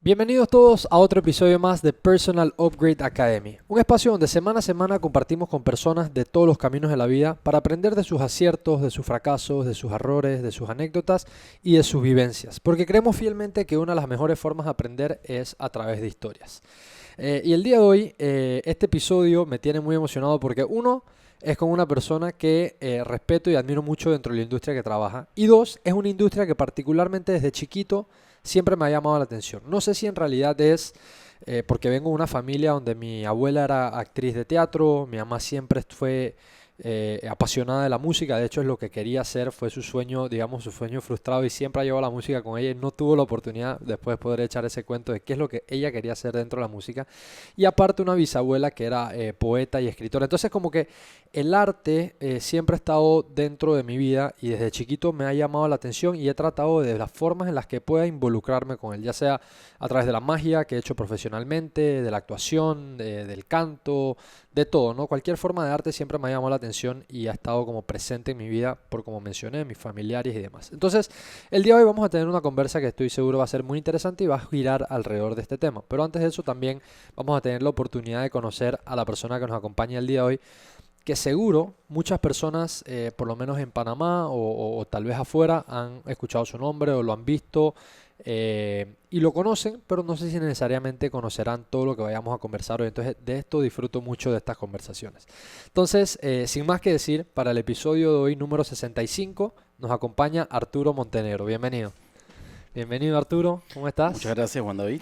Bienvenidos todos a otro episodio más de Personal Upgrade Academy, un espacio donde semana a semana compartimos con personas de todos los caminos de la vida para aprender de sus aciertos, de sus fracasos, de sus errores, de sus anécdotas y de sus vivencias, porque creemos fielmente que una de las mejores formas de aprender es a través de historias. Y el día de hoy, este episodio me tiene muy emocionado porque uno, es con una persona que respeto y admiro mucho dentro de la industria que trabaja. Y dos, es una industria que particularmente desde chiquito siempre me ha llamado la atención. No sé si en realidad es porque vengo de una familia donde mi abuela era actriz de teatro, mi mamá siempre fue apasionada de la música, de hecho es lo que quería hacer, fue su sueño, digamos, su sueño frustrado y siempre ha llevado la música con ella y no tuvo la oportunidad, después poder echar ese cuento de qué es lo que ella quería hacer dentro de la música. Y aparte una bisabuela que era poeta y escritora. Entonces como que el arte siempre ha estado dentro de mi vida y desde chiquito me ha llamado la atención y he tratado de las formas en las que pueda involucrarme con él, ya sea a través de la magia que he hecho profesionalmente, de la actuación, del canto, de todo, ¿no? Cualquier forma de arte siempre me ha llamado la atención y ha estado como presente en mi vida, por como mencioné, mis familiares y demás. Entonces, el día de hoy vamos a tener una conversa que estoy seguro va a ser muy interesante y va a girar alrededor de este tema. Pero antes de eso también vamos a tener la oportunidad de conocer a la persona que nos acompaña el día de hoy, que seguro muchas personas, por lo menos en Panamá o tal vez afuera, han escuchado su nombre o lo han visto y lo conocen, pero no sé si necesariamente conocerán todo lo que vayamos a conversar hoy. Entonces, de esto disfruto mucho de estas conversaciones. Entonces, sin más que decir, para el episodio de hoy número 65 nos acompaña Arturo Montenegro. Bienvenido. Bienvenido Arturo, ¿cómo Muchas estás? gracias, Juan David.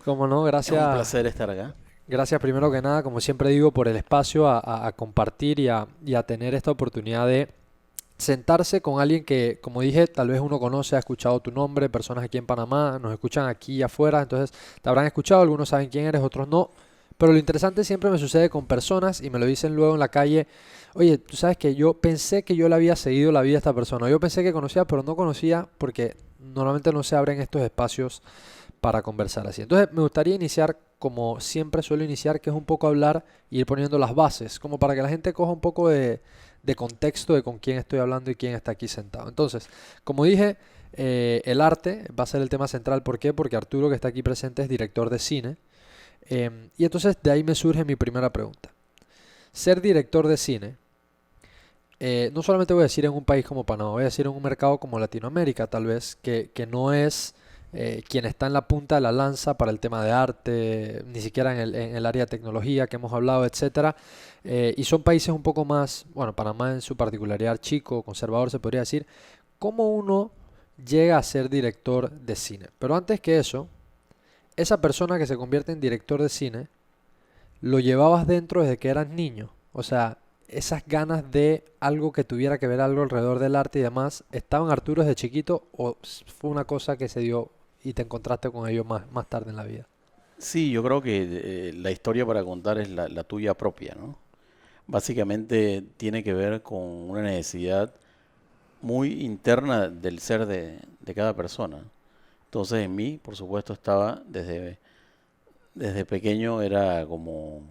Cómo no, Es un gracias. placer estar acá. Gracias primero que nada, como siempre digo, por el espacio a compartir y a tener esta oportunidad de sentarse con alguien que, como dije, tal vez uno conoce, ha escuchado tu nombre, personas aquí en Panamá, nos escuchan aquí y afuera, entonces te habrán escuchado, algunos saben quién eres, otros no. Pero lo interesante siempre me sucede con personas y me lo dicen luego en la calle, oye, tú sabes que yo pensé que yo le había seguido la vida a esta persona, yo pensé que conocía, pero no conocía porque normalmente no se abren estos espacios para conversar así. Entonces me gustaría iniciar como siempre suelo iniciar, que es un poco hablar y ir poniendo las bases, como para que la gente coja un poco de contexto de con quién estoy hablando y quién está aquí sentado. Entonces, como dije, el arte va a ser el tema central. ¿Por qué? Porque Arturo, que está aquí presente, es director de cine. Y entonces de ahí me surge mi primera pregunta. Ser director de cine, no solamente voy a decir en un país como Panamá, voy a decir en un mercado como Latinoamérica, tal vez, que no es quien está en la punta de la lanza para el tema de arte, ni siquiera en el área de tecnología que hemos hablado, etcétera. Y son países un poco más, bueno, Panamá en su particularidad chico, conservador se podría decir, cómo uno llega a ser director de cine. Pero antes que eso, esa persona que se convierte en director de cine, lo llevabas dentro desde que eras niño. O sea, esas ganas de algo que tuviera que ver algo alrededor del arte y demás, ¿estaban Arturo desde chiquito o fue una cosa que se dio y te encontraste con ello más tarde en la vida? Sí, yo creo que la historia para contar es la tuya propia, ¿no? Básicamente tiene que ver con una necesidad muy interna del ser de cada persona. Entonces en mí, por supuesto, estaba desde pequeño, era como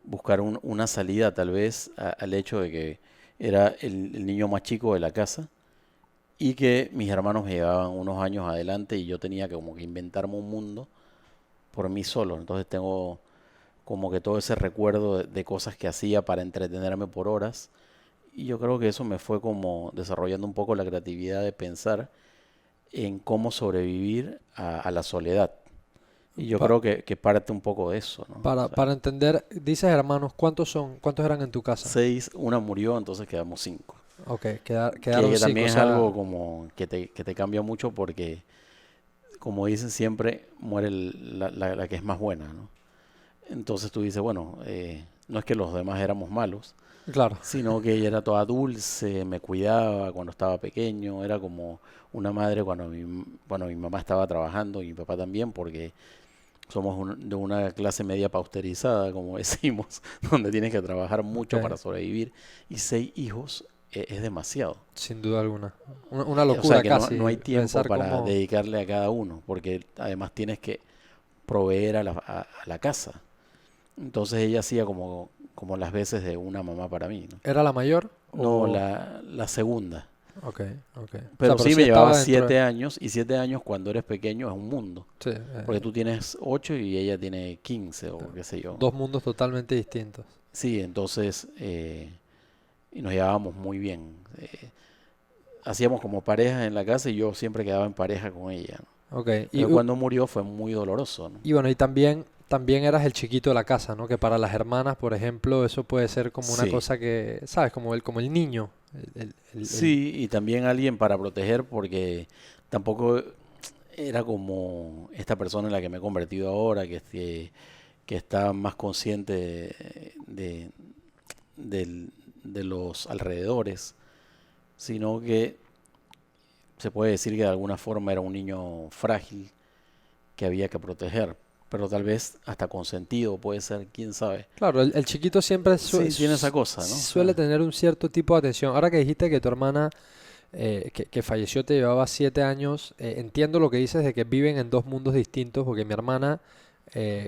buscar una salida tal vez al hecho de que era el niño más chico de la casa y que mis hermanos me llevaban unos años adelante y yo tenía que como que inventarme un mundo por mí solo. Entonces tengo como que todo ese recuerdo de cosas que hacía para entretenerme por horas. Y yo creo que eso me fue como desarrollando un poco la creatividad de pensar en cómo sobrevivir a la soledad. Y yo Pa- creo que parte un poco de eso, ¿no? O sea, para entender, dices hermanos, ¿cuántos son? ¿Cuántos eran en tu casa? 6, una murió, entonces quedamos 5. Ok, quedaron Que cinco, o también es algo sea, como que te cambia mucho porque, como dicen siempre, muere la que es más buena, ¿no? Entonces tú dices, bueno, no es que los demás éramos malos, claro. sino que ella era toda dulce, me cuidaba cuando estaba pequeño, era como una madre cuando mi mamá estaba trabajando y mi papá también, porque somos de una clase media pausterizada, como decimos, donde tienes que trabajar Ok, mucho para sobrevivir y 6 hijos es demasiado. sin duda alguna. Una O sea locura que no casi hay tiempo pensar para cómo... dedicarle a cada uno, porque además tienes que proveer a la casa. Entonces ella hacía como las veces de una mamá para mí, ¿no? ¿Era la mayor No, o...? la segunda. Ok, ok. O Pero sea, pero sí sí me llevaba estaba dentro de... 7 años, y 7 años cuando eres pequeño es un mundo. Sí, Porque tú tienes 8 y ella tiene 15 o qué sé yo. dos mundos totalmente distintos. Sí, entonces, y nos llevábamos muy bien. Hacíamos como pareja en la casa y yo siempre quedaba en pareja con ella, ¿no? Ok, Pero cuando murió fue muy doloroso, ¿no? y bueno, y también eras el chiquito de la casa, ¿no? Que para las hermanas, por ejemplo, eso puede ser como una Sí, cosa que, ¿sabes? Como el niño. sí, y también alguien para proteger porque tampoco era como esta persona en la que me he convertido ahora, que está más consciente de los alrededores, sino que se puede decir que de alguna forma era un niño frágil que había que proteger, pero tal vez hasta consentido puede ser, quién sabe. Claro, el chiquito siempre Sí, tiene esa cosa, ¿no? O suele sea, tener un cierto tipo de atención. Ahora que dijiste que tu hermana que falleció te llevaba 7 años, entiendo lo que dices de que viven en dos mundos distintos, porque mi hermana,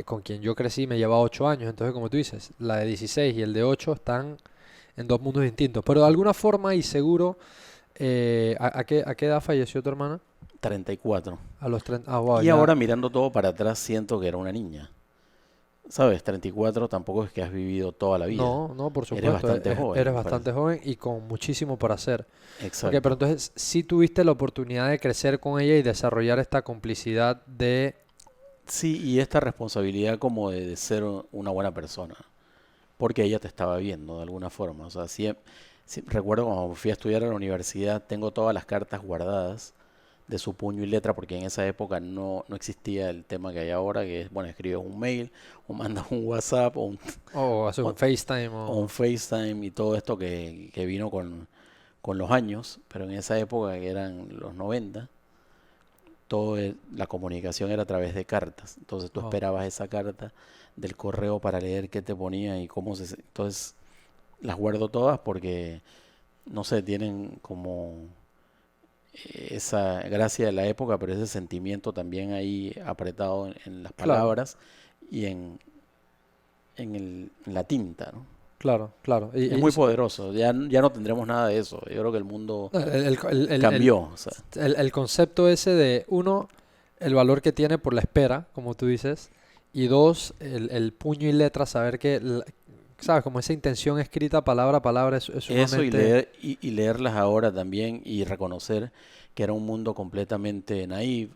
con quien yo crecí, me lleva 8 años. Entonces, como tú dices, la de 16 y el de 8 están en dos mundos distintos. Pero de alguna forma y seguro, a qué edad falleció tu hermana? 34. A los 30. Ah, wow, Y ya. ahora mirando todo para atrás siento que era una niña. ¿Sabes? 34 tampoco es que has vivido toda la vida. No, no, por Eres supuesto, bastante joven, eres me parece. bastante joven y con muchísimo por hacer. Ok, pero Exacto. entonces sí tuviste la oportunidad de crecer con ella y desarrollar esta complicidad de... Sí, y esta responsabilidad como de ser una buena persona, porque ella te estaba viendo de alguna forma. O sea, recuerdo cuando fui a estudiar a la universidad, tengo todas las cartas guardadas de su puño y letra, porque en esa época no existía el tema que hay ahora, que es, bueno, escribes un mail, o mandas un WhatsApp, O hacer un o- FaceTime o un o... FaceTime y todo esto que vino con los años, pero en esa época, que eran los 90, la comunicación era a través de cartas. Entonces tú Oh, esperabas esa carta del correo para leer qué te ponía y cómo se... Entonces las guardo todas porque, no sé, tienen como esa gracia de la época, pero ese sentimiento también ahí apretado en las claro, palabras y en la tinta, ¿no? claro, claro. Es muy poderoso. Ya no tendremos nada de eso. Yo creo que el mundo El, el- el- el- el- cambió. O sea, el concepto ese de, uno, el valor que tiene por la espera, como tú dices, y dos, el puño y letra, saber que, sabes, como esa intención escrita palabra a palabra es eso y sumamente... y leerlas ahora también y reconocer que era un mundo completamente naif,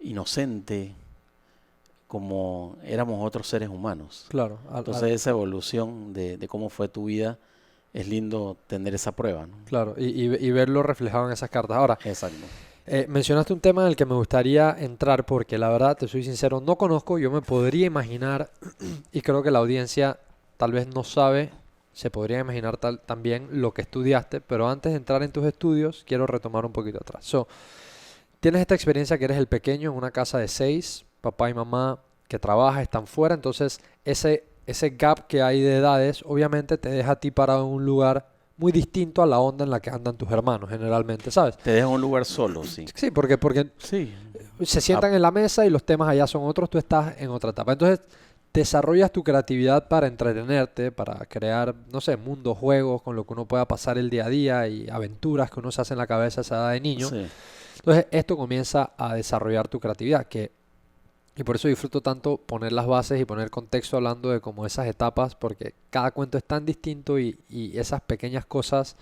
inocente, como éramos otros seres humanos. Claro, Entonces esa evolución de cómo fue tu vida, es lindo tener esa prueba, ¿no? claro, y verlo reflejado en esas cartas. Ahora, Exacto. mencionaste un tema en el que me gustaría entrar porque la verdad, te soy sincero, no conozco, yo me podría imaginar, y creo que la audiencia tal vez no sabe, se podría imaginar también lo que estudiaste, pero antes de entrar en tus estudios, quiero retomar un poquito atrás. So, tienes esta experiencia que eres el pequeño en una casa de seis, papá y mamá que trabajan, están fuera, entonces ese gap que hay de edades obviamente te deja a ti parado en un lugar muy distinto a la onda en la que andan tus hermanos generalmente, ¿sabes? Te deja en un lugar solo, sí. Sí, porque Sí. se Ah, sientan en la mesa y los temas allá son otros, tú estás en otra etapa. Entonces, desarrollas tu creatividad para entretenerte, para crear, no sé, mundos, juegos con lo que uno pueda pasar el día a día y aventuras que uno se hace en la cabeza a esa edad de niño. sí. Entonces, esto comienza a desarrollar tu creatividad, y por eso disfruto tanto poner las bases y poner contexto hablando de como esas etapas, porque cada cuento es tan distinto y esas pequeñas cosas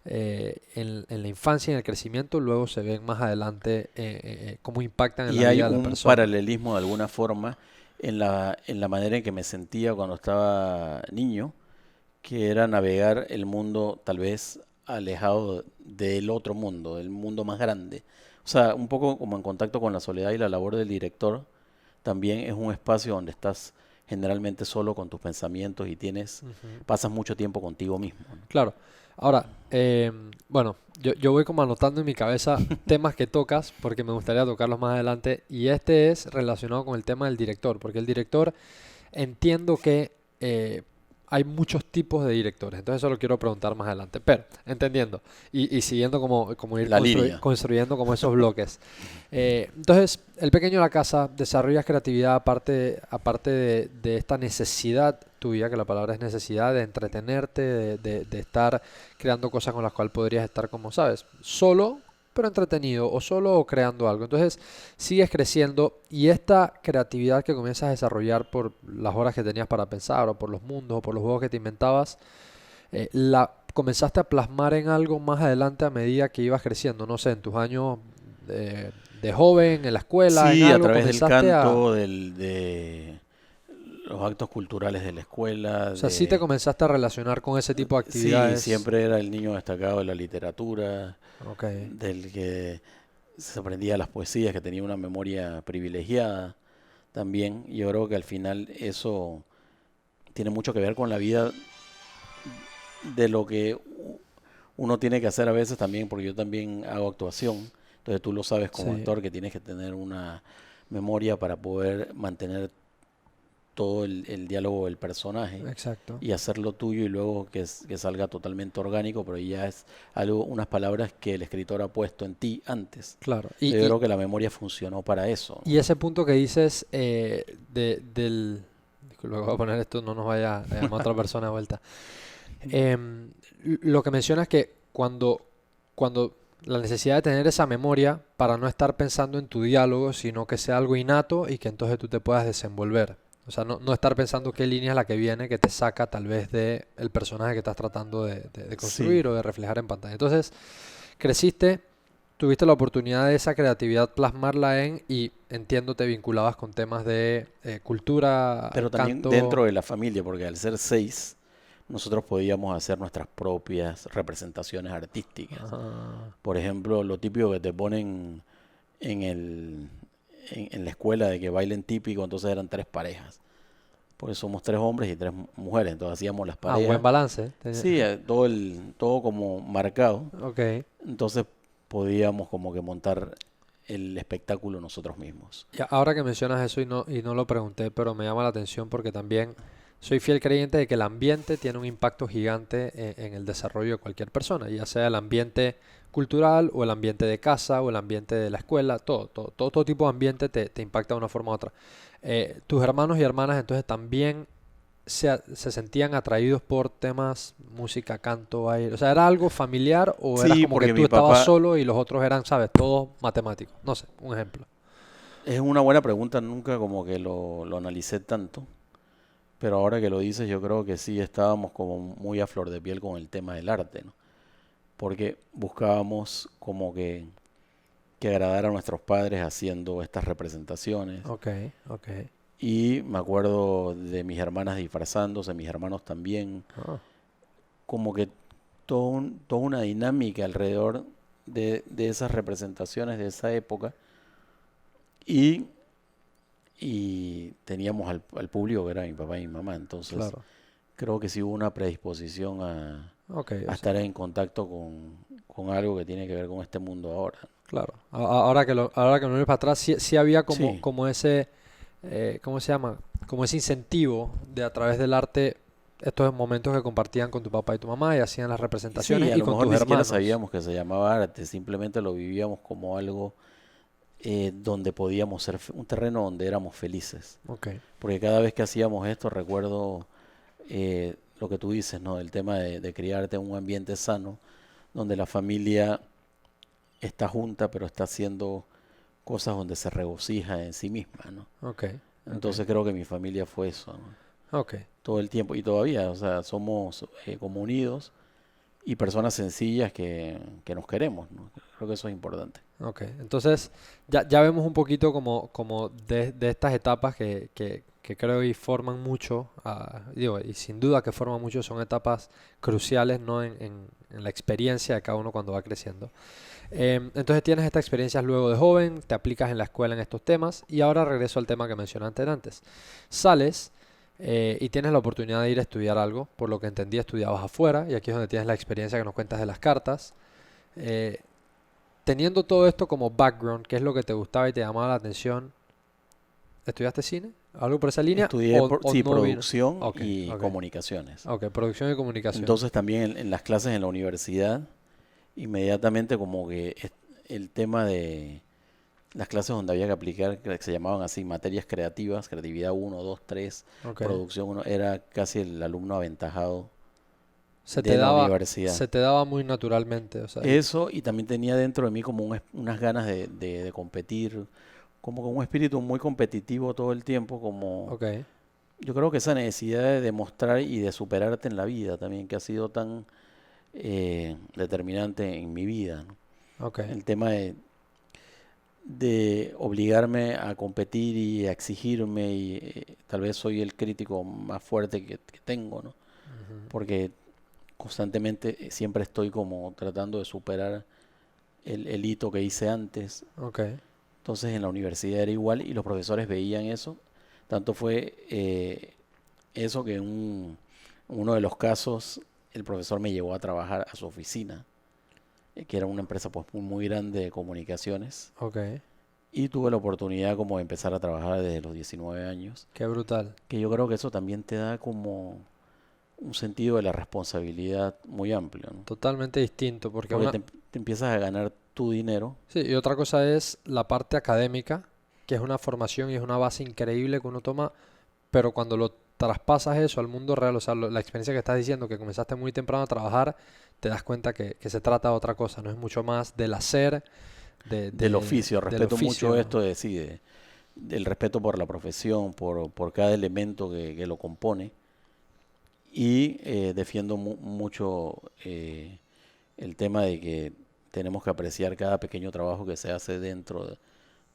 en la infancia y en el crecimiento luego se ven más adelante cómo impactan en Y la hay vida de la un persona. paralelismo de alguna forma en la manera en que me sentía cuando estaba niño, que era navegar el mundo tal vez alejado del otro mundo, del mundo más grande. O sea, un poco como en contacto con la soledad y la labor del director, también es un espacio donde estás generalmente solo con tus pensamientos y Ujú. pasas mucho tiempo contigo mismo, ¿no? Claro. Ahora, bueno, yo voy como anotando en mi cabeza temas que tocas porque me gustaría tocarlos más adelante y este es relacionado con el tema del director, porque el director entiendo que hay muchos tipos de directores, entonces eso lo quiero preguntar más adelante, pero entendiendo y siguiendo como ir La línea. construyendo como esos bloques. Entonces, el pequeño de la casa, desarrollas creatividad aparte de esta necesidad tuya, que la palabra es necesidad de entretenerte, de estar creando cosas con las cuales podrías estar, como sabes, solo, pero entretenido, o solo o creando algo. Entonces sigues creciendo y esta creatividad que comienzas a desarrollar por las horas que tenías para pensar, o por los mundos, o por los juegos que te inventabas, la comenzaste a plasmar en algo más adelante a medida que ibas creciendo, no sé, en tus años de joven, en la escuela, en Sí, a algo, través del comenzaste a... canto, de los actos culturales de la escuela, O sea, sí te comenzaste a relacionar con ese tipo de sí, actividades. siempre era el niño destacado de la literatura, Ok, del que se aprendía las poesías, que tenía una memoria privilegiada también. Y yo creo que al final eso tiene mucho que ver con la vida de lo que uno tiene que hacer a veces también, porque yo también hago actuación. Entonces tú lo sabes como sí, actor que tienes que tener una memoria para poder mantener todo el diálogo del personaje exacto. y hacerlo tuyo y luego que salga totalmente orgánico, pero ya es algo, unas palabras que el escritor ha puesto en ti antes. Claro. Entonces yo creo que la memoria funcionó para eso, Y ¿no? ese punto que dices del... Disculpa, voy a poner esto, no nos vaya a llamar otra persona de vuelta. Lo que mencionas es que cuando la necesidad de tener esa memoria para no estar pensando en tu diálogo, sino que sea algo innato y que entonces tú te puedas desenvolver. O sea, no estar pensando qué línea es la que viene que te saca tal vez de el personaje que estás tratando de Sí, construir o de reflejar en pantalla. Entonces, creciste, tuviste la oportunidad de esa creatividad plasmarla y entiendo te vinculabas con temas de cultura, pero también canto. dentro de la familia, porque al ser seis, nosotros podíamos hacer nuestras propias representaciones artísticas. Ah, Por ejemplo, lo típico que te ponen en en la escuela de que bailen típico, entonces eran tres parejas, porque somos tres hombres y tres mujeres, entonces hacíamos las buen parejas. balance. Sí, todo como marcado, Ok. entonces podíamos como que montar el espectáculo nosotros mismos. Y ahora que mencionas eso y no lo pregunté, pero me llama la atención porque también soy fiel creyente de que el ambiente tiene un impacto gigante en el desarrollo de cualquier persona, ya sea el ambiente cultural o el ambiente de casa o el ambiente de la escuela, todo tipo de ambiente te impacta de una forma u otra. Tus hermanos y hermanas entonces también se sentían atraídos por temas, música, canto, baile. O sea, ¿era algo familiar o eras Sí, como que porque tú mi estabas papá, solo y los otros eran, sabes, todos matemáticos? No sé, un ejemplo. es una buena pregunta, nunca como que lo analicé tanto, pero ahora que lo dices yo creo que sí estábamos como muy a flor de piel con el tema del arte, ¿no? Porque buscábamos como que agradar a nuestros padres haciendo estas representaciones. Ok, ok. Y me acuerdo de mis hermanas disfrazándose, mis hermanos también, Ah, como que toda una dinámica alrededor de esas representaciones de esa época. Y, y teníamos al público que era mi papá y mi mamá, entonces claro. creo que sí hubo una predisposición Ok, a o sea, estar en contacto con algo que tiene que ver con este mundo ahora. claro. Ahora que lo miro para atrás, sí había Sí, como ese, ¿cómo se llama? Como ese incentivo de a través del arte, estos momentos que compartían con tu papá y tu mamá y hacían las y sí, representaciones a y lo con mejor tus ni siquiera hermanos. sabíamos que se llamaba arte, simplemente lo vivíamos como algo donde podíamos ser, un terreno donde éramos felices. Ok, Porque cada vez que hacíamos esto, recuerdo lo que tú dices, ¿no? El tema de criarte en un ambiente sano, donde la familia está junta, pero está haciendo cosas donde se regocija en sí misma, ¿no? ok, ok, Entonces creo que mi familia fue eso, ¿no? ok, Todo el tiempo y todavía, o sea, somos como unidos y personas sencillas que nos queremos, ¿no? Creo que eso es importante. ok. Entonces, ya vemos un poquito como de estas etapas que creo y forman mucho, digo, y sin duda que forman mucho, son etapas cruciales, ¿no? En la experiencia de cada uno cuando va creciendo. Entonces tienes estas experiencias luego de joven, te aplicas en la escuela en estos temas y ahora regreso al tema que mencionaste antes. Sales y tienes la oportunidad de ir a estudiar algo, por lo que entendí estudiabas afuera y aquí es donde tienes la experiencia que nos cuentas de las cartas. Eh, Teniendo todo esto como background, ¿qué es lo que te gustaba y te llamaba la atención? ¿Estudiaste cine? ¿Algo por esa línea? Estudié, O sí, no vino? producción Ok, y ok, comunicaciones. ok, producción y comunicación. Entonces también en las clases en la universidad, inmediatamente como que el tema las clases donde había que aplicar, que se llamaban así, materias creativas, creatividad uno 2 3 Ok. producción uno, era casi el alumno aventajado Se te de la daba, universidad. se te daba muy naturalmente, o sea, Eso, y también tenía dentro de mí como unas ganas de competir, como con un espíritu muy competitivo todo el tiempo, como ok, yo creo que esa necesidad de demostrar y de superarte en la vida también, que ha sido tan determinante en mi vida, ¿no? ok. El tema de obligarme a competir y a exigirme, y tal vez soy el crítico más fuerte que tengo, ¿no? Ujú. Porque constantemente siempre estoy como tratando de superar el hito que hice antes. Ok, Entonces en la universidad era igual y los profesores veían eso. Tanto fue eso que en uno de los casos el profesor me llevó a trabajar a su oficina, que era una empresa pues muy grande de comunicaciones. ok. Y tuve la oportunidad como de empezar a trabajar desde los 19 años, Qué brutal. que yo creo que eso también te da como un sentido de la responsabilidad muy amplio, ¿no? Totalmente distinto, porque Porque una... te empiezas a ganar tu dinero. Sí, y otra cosa es la parte académica, que es una formación y es una base increíble que uno toma, pero cuando lo traspasas eso al mundo real, o sea, la experiencia que estás diciendo, que comenzaste muy temprano a trabajar, te das cuenta que se trata de otra cosa, no es mucho más del hacer, Del oficio. del Respeto mucho oficio. esto de sí, del respeto por la profesión, por cada elemento que lo compone. Y defiendo mucho el tema de que tenemos que apreciar cada pequeño trabajo que se hace dentro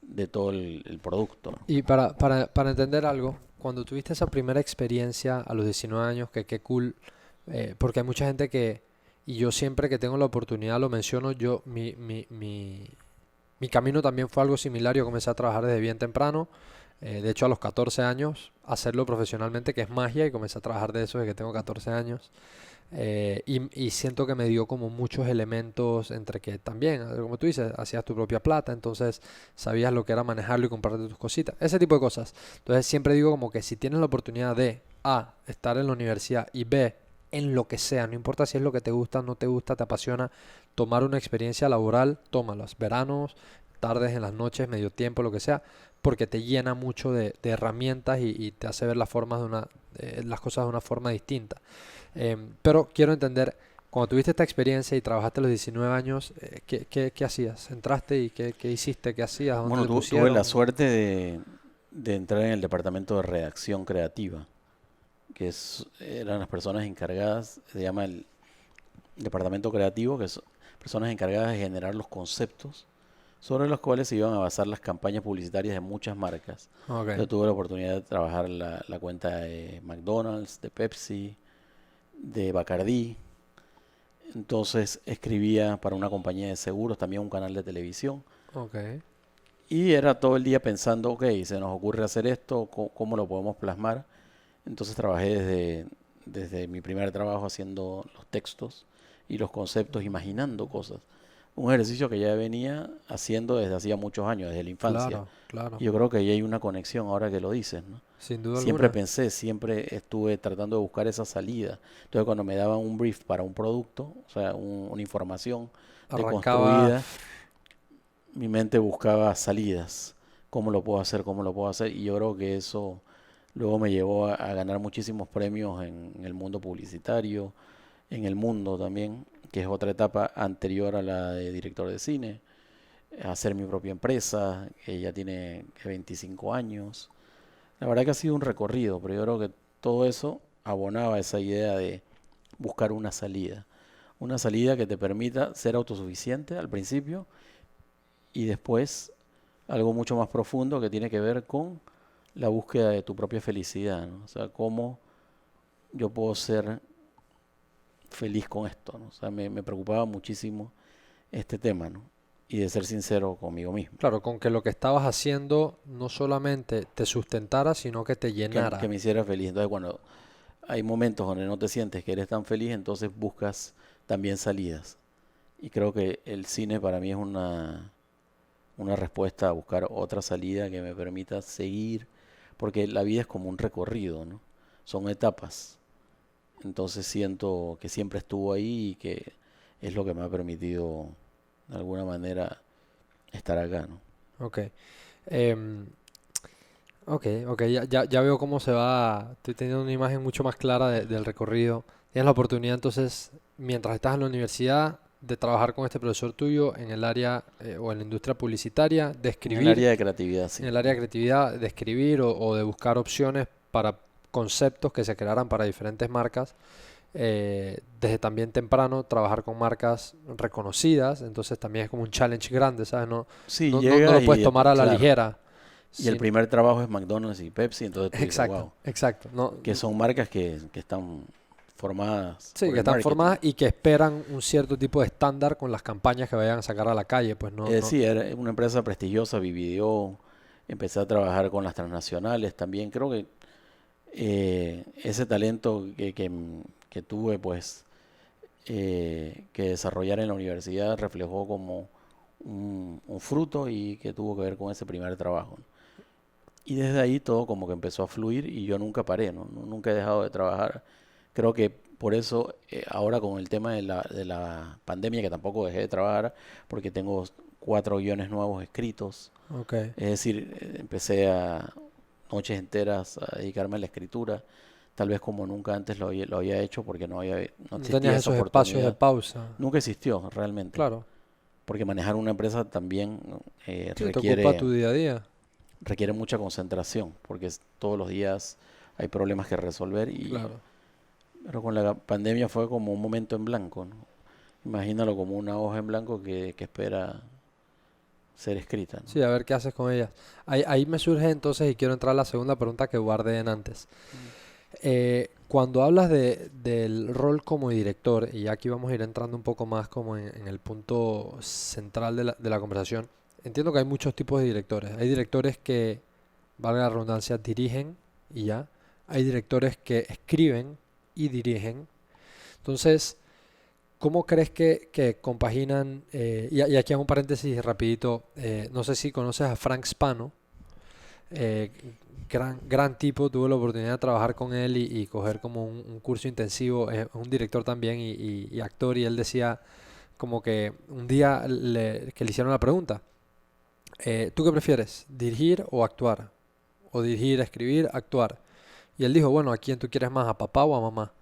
de todo el producto, ¿no? Y para entender algo, cuando tuviste esa primera experiencia a los 19 años, que qué cool, porque hay mucha gente que, y yo siempre que tengo la oportunidad lo menciono, mi camino también fue algo similar, yo comencé a trabajar desde bien temprano, de hecho a los 14 años, hacerlo profesionalmente, que es magia, y comencé a trabajar de eso desde que tengo 14 años. Y siento que me dio como muchos elementos entre que también, como tú dices, hacías tu propia plata, entonces sabías lo que era manejarlo y comprarte tus cositas, ese tipo de cosas. Entonces siempre digo como que si tienes la oportunidad de A, estar en la universidad y B, en lo que sea, no importa si es lo que te gusta, no te gusta, te apasiona, tomar una experiencia laboral, tómalas, veranos, tardes en las noches, medio tiempo, lo que sea, porque te llena mucho de herramientas y te hace ver las formas las cosas de una forma distinta. Pero quiero entender, cuando tuviste esta experiencia y trabajaste a los 19 años, ¿qué hacías? ¿Entraste y qué hiciste? ¿Qué hacías? ¿A dónde Bueno, te tuve la pusieron? suerte de entrar en el departamento de redacción creativa, eran las personas encargadas, se llama el departamento creativo, que son personas encargadas de generar los conceptos sobre los cuales se iban a basar las campañas publicitarias de muchas marcas. Ok, Yo tuve la oportunidad de trabajar la cuenta de McDonald's, de Pepsi, de Bacardi. Entonces escribía para una compañía de seguros, también un canal de televisión. ok, Y era todo el día pensando, ok, se nos ocurre hacer esto, ¿cómo lo podemos plasmar? Entonces trabajé desde mi primer trabajo haciendo los textos y los conceptos, imaginando cosas. Un ejercicio que ya venía haciendo desde hacía muchos años, desde la infancia. claro, claro, Y yo creo que ahí hay una conexión ahora que lo dices, ¿no? sin duda Siempre alguna. pensé, siempre estuve tratando de buscar esa salida. Entonces cuando me daban un brief para un producto, o sea, una información Arrancaba, deconstruida, mi mente buscaba salidas. ¿Cómo lo puedo hacer? ¿Cómo lo puedo hacer? Y yo creo que eso luego me llevó a ganar muchísimos premios en el mundo publicitario, en el mundo también, que es otra etapa anterior a la de director de cine, a hacer mi propia empresa, que ya tiene 25 años. La verdad que ha sido un recorrido, pero yo creo que todo eso abonaba esa idea de buscar una salida que te permita ser autosuficiente al principio y después algo mucho más profundo que tiene que ver con la búsqueda de tu propia felicidad, ¿no? O sea, cómo yo puedo ser feliz con esto, ¿no? O sea, me preocupaba muchísimo este tema, ¿no? Y de ser sincero conmigo mismo, claro, con que lo que estabas haciendo no solamente te sustentara, sino que te que llenara. me hiciera feliz. Entonces, cuando hay momentos donde no te sientes que eres tan feliz, entonces buscas también salidas. Y creo que el cine para mí es una respuesta a buscar otra salida que me permita seguir, porque la vida es como un recorrido, ¿no? Son etapas. Entonces siento que siempre estuvo ahí y que es lo que me ha permitido de alguna manera estar acá, ¿no? Ok. Em, ok, ya veo cómo se va. Estoy teniendo una imagen mucho más clara del recorrido. Tienes la oportunidad entonces, mientras estás en la universidad, de trabajar con este profesor tuyo en el área o en la industria publicitaria, de En el escribir, área de creatividad, en sí. el área de creatividad, de escribir o de buscar opciones para conceptos que se crearan para diferentes marcas. Desde también temprano trabajar con marcas reconocidas, entonces también es como un challenge grande, ¿sabes? Sí, No lo llegas puedes y, tomar a la claro, ligera. y el Sin, primer trabajo es McDonald's y Pepsi, entonces tú dices, exacto, wow, exacto. No, que son marcas que están formadas sí, por que el están marketing. formadas y que esperan un cierto tipo de estándar con las campañas que vayan a sacar a la calle, pues no. Sí, era una empresa prestigiosa, Vividio, empecé a trabajar con las transnacionales también. Creo que ese talento que tuve, pues, que desarrollar en la universidad reflejó como un fruto y que tuvo que ver con ese primer trabajo, ¿no? Y desde ahí todo como que empezó a fluir y yo nunca paré, ¿no? Nunca he dejado de trabajar. Creo que por eso ahora con el tema de la pandemia, que tampoco dejé de trabajar, porque tengo 4 guiones nuevos escritos. Ok. Es decir, empecé a noches enteras a dedicarme a la escritura, tal vez como nunca antes lo había hecho porque no No existía tenías esa esos espacios de oportunidad. pausa. Nunca existió realmente, Claro. porque manejar una empresa también Sí, te ocupa requiere tu día a día. requiere mucha concentración, porque todos los días hay problemas que resolver Claro. pero con la pandemia fue como un momento en blanco, ¿no? Imagínalo como una hoja en blanco que espera ser escrita, ¿no? Sí, a ver qué haces con ellas. Ahí me surge entonces y quiero entrar a la segunda pregunta que guardé en antes. Mm. Cuando hablas del rol como director, y aquí vamos a ir entrando un poco más como en el punto central de la conversación, entiendo que hay muchos tipos de directores. Hay directores que, valga la redundancia, dirigen y ya. Hay directores que escriben y dirigen. Entonces, ¿cómo crees que compaginan? Y aquí hago un paréntesis rapidito. No sé si conoces a Frank Spano. eh, gran tipo, tuve la oportunidad de trabajar con él y coger como un curso intensivo. Es un director también y actor, y él decía como que un día que le hicieron la pregunta, ¿tú qué prefieres? ¿Dirigir o actuar? O dirigir, escribir, actuar. Y él dijo, bueno, ¿a quién tú quieres más? ¿A papá o a mamá?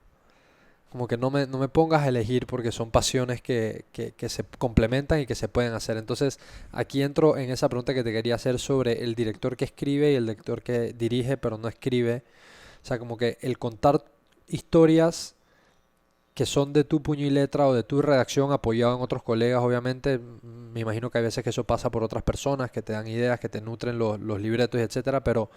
Como que no me pongas a elegir porque son pasiones que se complementan y que se pueden hacer. Entonces, aquí entro en esa pregunta que te quería hacer sobre el director que escribe y el director que dirige pero no escribe. O sea, como que el contar historias que son de tu puño y letra o de tu redacción apoyado en otros colegas, obviamente, me imagino que hay veces que eso pasa por otras personas que te dan ideas, que te nutren los libretos y etcétera, pero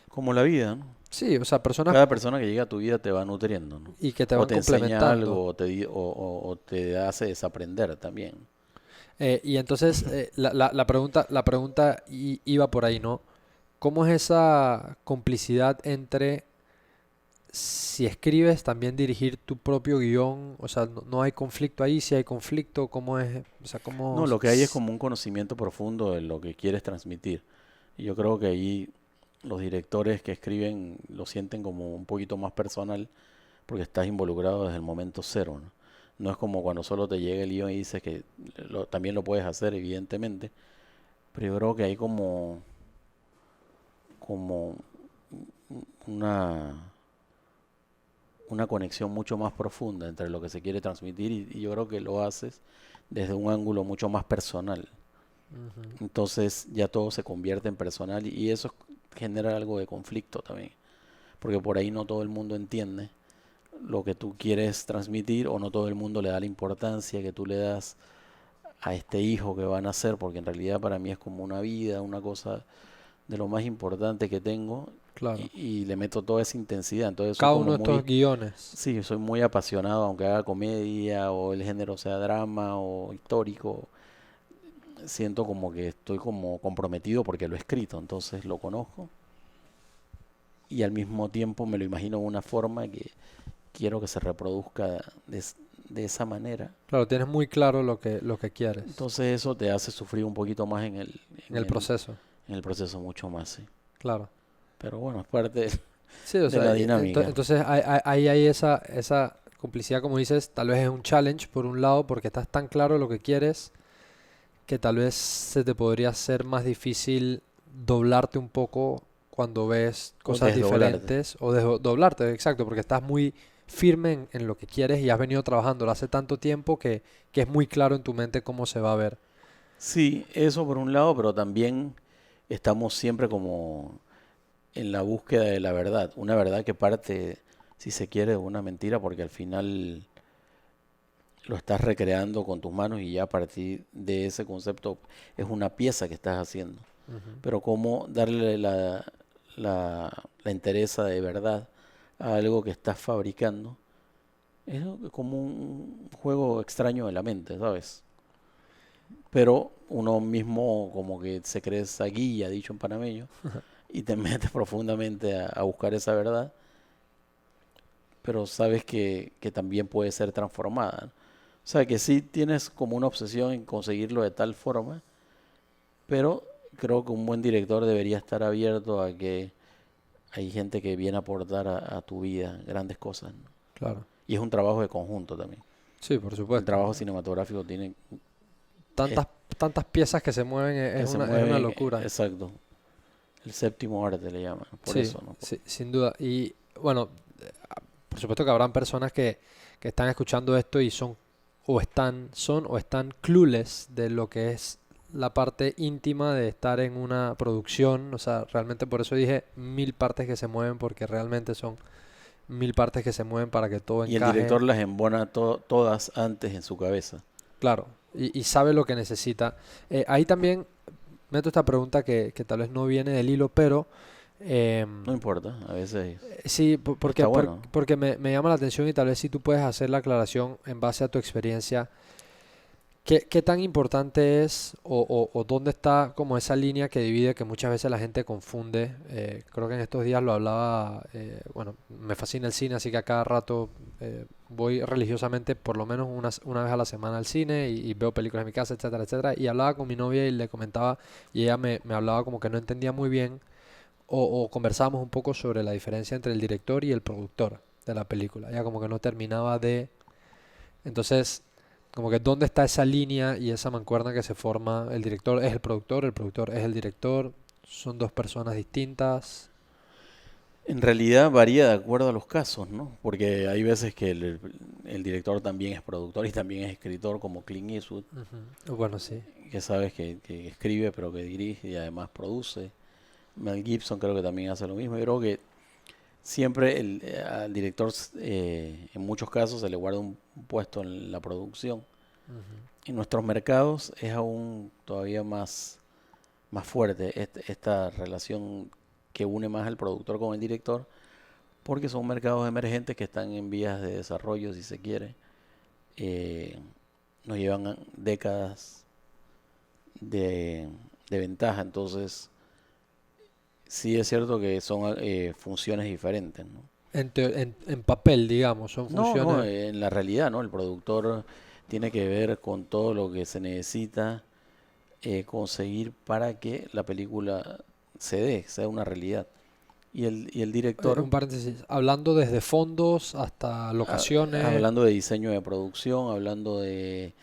Como la vida, ¿no? sí, o sea, personas Cada persona que llega a tu vida te va nutriendo, ¿no? y que te O van te enseña complementando. algo, o te hace desaprender también. Y entonces la pregunta iba por ahí, ¿no? ¿Cómo es esa complicidad entre si escribes también dirigir tu propio guión? O sea, no hay conflicto ahí, si hay conflicto, ¿cómo es? O sea, ¿cómo? No, lo que hay es como un conocimiento profundo de lo que quieres transmitir. Y yo creo que ahí los directores que escriben lo sienten como un poquito más personal porque estás involucrado desde el momento cero, ¿no? No es como cuando solo te llega el guión y dices que también lo puedes hacer, evidentemente, pero yo creo que hay como una, una conexión mucho más profunda entre lo que se quiere transmitir y yo creo que lo haces desde un ángulo mucho más personal. Ujú. Entonces ya todo se convierte en personal y eso genera algo de conflicto también, porque por ahí no todo el mundo entiende lo que tú quieres transmitir o no todo el mundo le da la importancia que tú le das a este hijo que van a nacer, porque en realidad para mí es como una vida, una cosa de lo más importante que tengo Claro. y le meto toda esa intensidad. Entonces soy Cada como uno de estos muy, guiones. sí, soy muy apasionado, aunque haga comedia o el género sea drama o histórico, siento como que estoy como comprometido porque lo he escrito, entonces lo conozco y al mismo tiempo me lo imagino de una forma que quiero que se reproduzca de esa manera. Claro, tienes muy claro lo que quieres Entonces eso te hace sufrir un poquito más en en el el, proceso. en el proceso, mucho más, sí. Claro. Pero bueno, es parte de, Sí, o de sea, la dinámica. entonces ahí hay esa complicidad, como dices, tal vez es un challenge por un lado porque estás tan claro lo que quieres que tal vez se te podría hacer más difícil doblarte un poco cuando ves O cosas desdoblarte. diferentes o doblarte, exacto, porque estás muy firme en lo que quieres y has venido trabajando hace tanto tiempo que es muy claro en tu mente cómo se va a ver. Sí, eso por un lado, pero también estamos siempre como en la búsqueda de la verdad. Una verdad que parte, si se quiere, de una mentira, porque al final lo estás recreando con tus manos y ya a partir de ese concepto es una pieza que estás haciendo. Ujú. Pero cómo darle la entereza de verdad a algo que estás fabricando es como un juego extraño de la mente, ¿sabes? Pero uno mismo como que se cree esa guía, dicho en panameño, y te metes profundamente a buscar esa verdad, pero sabes que también puede ser transformada, ¿no? O sea que sí tienes como una obsesión en conseguirlo de tal forma, pero creo que un buen director debería estar abierto a que hay gente que viene a aportar a tu vida grandes cosas, ¿no? Claro, Y es un trabajo de conjunto también. sí, por El supuesto. trabajo cinematográfico tiene, es- Tantas, tantas piezas que se mueven que se es una mueven, locura. exacto. El séptimo arte le llaman, por Sí, eso, ¿no? sí, sin duda. Y bueno, por supuesto que habrán personas que están escuchando esto y son o están clueless de lo que es la parte íntima de estar en una producción. O sea, realmente por eso dije 1000 partes que se mueven, porque realmente son 1000 partes que se mueven para que todo Y el encaje. director las embona todas antes en su cabeza. Claro, y sabe lo que necesita. Ahí también meto esta pregunta que tal vez no viene del hilo, pero No em, importa, a veces sí, está bueno. porque me llama la atención y tal vez si tú puedes hacer la aclaración en base a tu experiencia. ¿Qué tan importante es o dónde está como esa línea que divide que muchas veces la gente confunde? Creo que en estos días lo hablaba, bueno, me fascina el cine, así que a cada rato voy religiosamente por lo menos una vez a la semana al cine y veo películas en mi casa, etcétera, etcétera. Y hablaba con mi novia y le comentaba y ella me hablaba como que no entendía muy bien o conversábamos un poco sobre la diferencia entre el director y el productor de la película. Ella como que no terminaba de... Entonces, como que dónde está esa línea y esa mancuerna que se forma. El director es el productor es el director, son dos personas distintas. En realidad varía de acuerdo a los casos, ¿no? Porque hay veces que el director también es productor y también es escritor, como Clint Eastwood, Ujú. Bueno, sí, que sabes que escribe pero que dirige y además produce. Mel Gibson creo que también hace lo mismo. Yo creo que siempre al director en muchos casos se le guarda un puesto en la producción. ujú, En nuestros mercados es aún todavía más fuerte esta relación que une más al productor con el director, porque son mercados emergentes que están en vías de desarrollo, si se quiere. Eh, Nos llevan décadas de, de ventaja, entonces sí es cierto que son funciones diferentes, ¿no? en papel, digamos, son No, no, funciones. en la realidad, ¿no? El productor tiene que ver con todo lo que se necesita conseguir para que la película sea una realidad. Y el director, Un paréntesis, hablando desde fondos hasta locaciones. hablando de diseño de producción, hablando de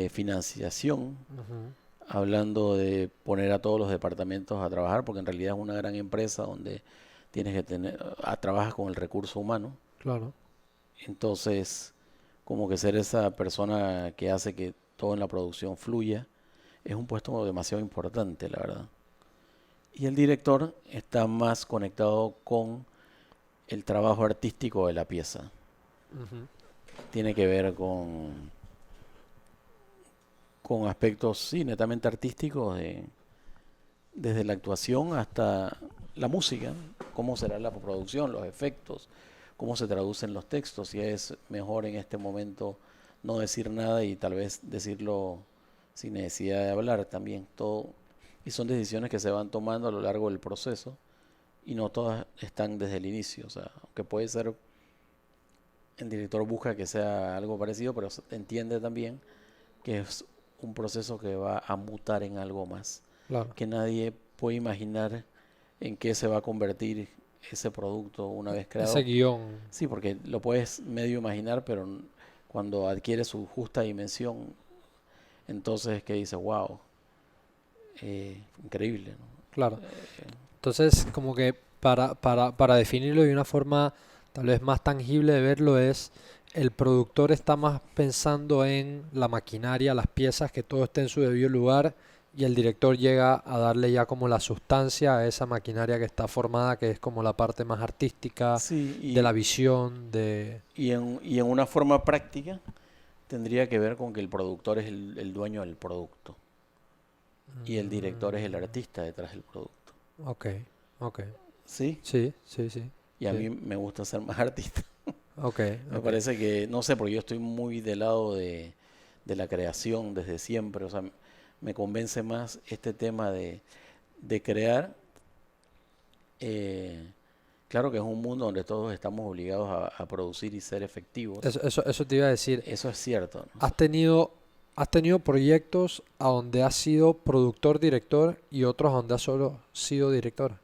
financiación, Ujú. hablando de poner a todos los departamentos a trabajar, porque en realidad es una gran empresa donde tienes que trabajas con el recurso humano. Claro. Entonces, como que ser esa persona que hace que todo en la producción fluya, es un puesto demasiado importante, la verdad. Y el director está más conectado con el trabajo artístico de la pieza. Ujú. Tiene que ver con aspectos, sí, netamente artísticos, desde la actuación hasta la música, cómo será la producción, los efectos, cómo se traducen los textos, si es mejor en este momento no decir nada y tal vez decirlo sin necesidad de hablar también, todo, y son decisiones que se van tomando a lo largo del proceso y no todas están desde el inicio, o sea, aunque puede ser, el director busca que sea algo parecido, pero entiende también que es un proceso que va a mutar en algo más, Claro. que nadie puede imaginar en qué se va a convertir ese producto una vez Ese creado. guión. Sí, porque lo puedes medio imaginar, pero cuando adquiere su justa dimensión, entonces que dices, wow, increíble, ¿no? Claro. Entonces, como que para definirlo de una forma tal vez más tangible de verlo es, el productor está más pensando en la maquinaria, las piezas, que todo esté en su debido lugar, y el director llega a darle ya como la sustancia a esa maquinaria que está formada, que es como la parte más artística de la Sí, visión, de... y en una forma práctica tendría que ver con que el productor es el dueño del producto y el director es el Mm, artista detrás del producto. ok, ok. ¿Sí? Sí, sí, sí, Y a sí. mí me gusta ser más artista. Ok, Me ok. parece que, no sé, porque yo estoy muy del lado de la creación desde siempre. O sea, me convence más este tema de crear. eh, claro que es un mundo donde todos estamos obligados a producir y ser efectivos. Eso te iba a decir. Eso es cierto, ¿no? ¿Has tenido, has tenido proyectos a donde has sido productor, director y otros donde has solo sido director?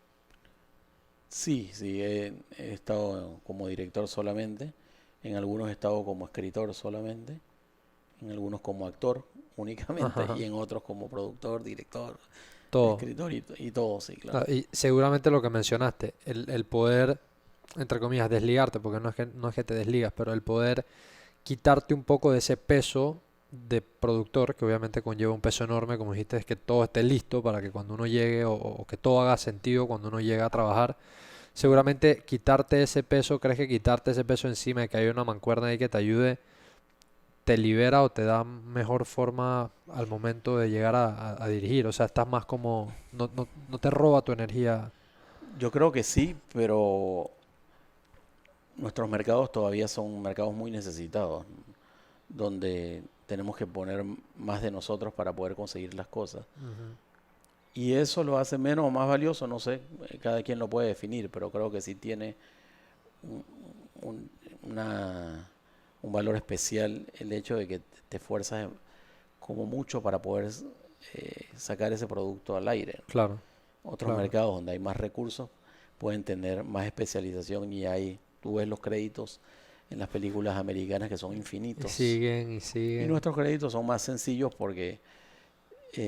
Sí, sí, he estado como director solamente, en algunos he estado como escritor solamente, en algunos como actor únicamente Ajá, y en otros como productor, director, todo. escritor y todo, sí, claro. Ah, y seguramente lo que mencionaste, el poder, entre comillas, desligarte, porque no es que te desligas, pero el poder quitarte un poco de ese peso de productor, que obviamente conlleva un peso enorme, como dijiste, es que todo esté listo para que cuando uno llegue o que todo haga sentido cuando uno llega a trabajar. Ujú. Seguramente quitarte ese peso, crees que quitarte ese peso encima y que hay una mancuerna ahí que te ayude, te libera o te da mejor forma al momento de llegar a dirigir. O sea, estás más como, no te roba tu energía. Yo creo que sí, pero nuestros mercados todavía son mercados muy necesitados, donde tenemos que poner más de nosotros para poder conseguir las cosas. Ujú. Y eso lo hace menos o más valioso, no sé, cada quien lo puede definir, pero creo que sí tiene un, un- un valor especial el hecho de que te esfuerzas como mucho para poder sacar ese producto al aire. Claro, Otros claro. mercados donde hay más recursos pueden tener más especialización y hay, tú ves los créditos en las películas americanas que son Y infinitos. siguen y Y siguen. nuestros créditos son más sencillos porque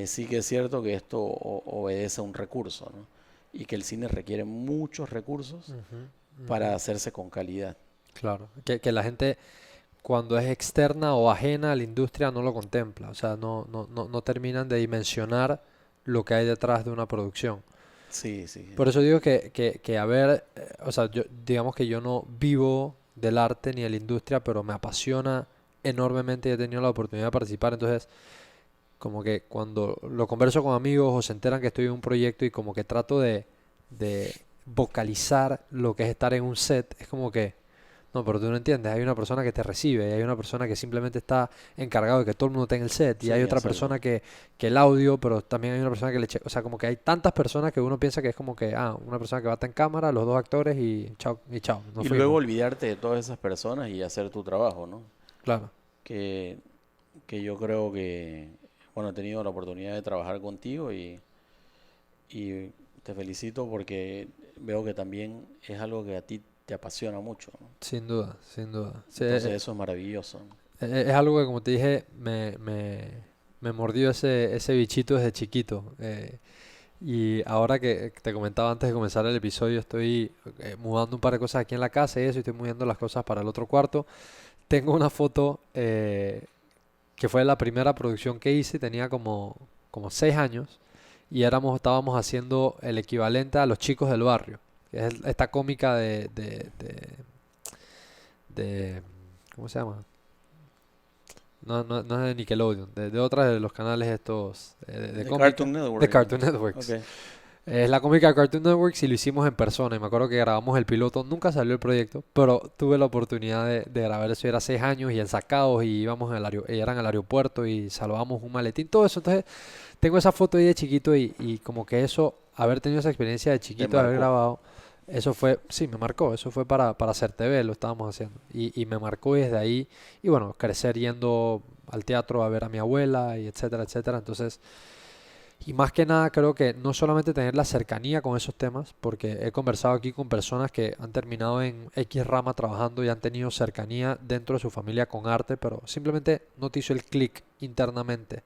sí que es cierto que esto obedece a un recurso, ¿no? Y que el cine requiere muchos recursos Ujú, ujú. para hacerse con calidad. Claro. Que la gente cuando es externa o ajena a la industria no lo contempla. O sea, no terminan de dimensionar lo que hay detrás de una producción. Sí, sí. Por eso digo que a ver, o sea, digamos que yo no vivo del arte ni de la industria, pero me apasiona enormemente y he tenido la oportunidad de participar. Entonces, como que cuando lo converso con amigos o se enteran que estoy en un proyecto y como que trato de vocalizar lo que es estar en un set, es como que, no, pero tú no entiendes, hay una persona que te recibe y hay una persona que simplemente está encargado de que todo el mundo tenga el set y Sí, hay otra exacto. persona que el audio, pero también hay una persona que le checa, o sea, como que hay tantas personas que uno piensa que es como que, una persona que va a estar en cámara, los dos actores y chao, nos Y luego fuimos. olvidarte de todas esas personas y hacer tu trabajo, ¿no? Claro, Que, que yo creo que, bueno, he tenido la oportunidad de trabajar contigo y te felicito porque veo que también es algo que a ti te apasiona mucho, ¿no? sin duda, sin duda. Sí, Entonces eso es maravilloso, ¿no? es algo que, como te dije, me mordió ese bichito desde chiquito. Y ahora que te comentaba antes de comenzar el episodio, estoy mudando un par de cosas aquí en la casa y eso, y estoy moviendo las cosas para el otro cuarto. Tengo una foto que fue la primera producción que hice, tenía como 6 años, y estábamos haciendo el equivalente a Los Chicos del Barrio, que es esta cómica de ¿cómo se llama? No es de Nickelodeon, de otra de los canales estos de De cómica, Cartoon de Network, ¿no? Cartoon Networks. Ok. Es la cómica de Cartoon Networks y lo hicimos en persona. Y me acuerdo que grabamos el piloto, nunca salió el proyecto, pero tuve la oportunidad de grabar eso. Era 6 años y ensacados y íbamos y eran al aeropuerto y salvábamos un maletín, todo eso. Entonces, tengo esa foto ahí de chiquito y como que eso, haber tenido esa experiencia de Te chiquito, de haber marcó. grabado, eso fue, sí, me marcó. Eso fue para hacer TV, lo estábamos haciendo. Y me marcó desde ahí. Y bueno, crecer yendo al teatro a ver a mi abuela y etcétera, etcétera. Entonces, y más que nada creo que no solamente tener la cercanía con esos temas, porque he conversado aquí con personas que han terminado en X rama trabajando y han tenido cercanía dentro de su familia con arte, pero simplemente no te hizo el clic internamente.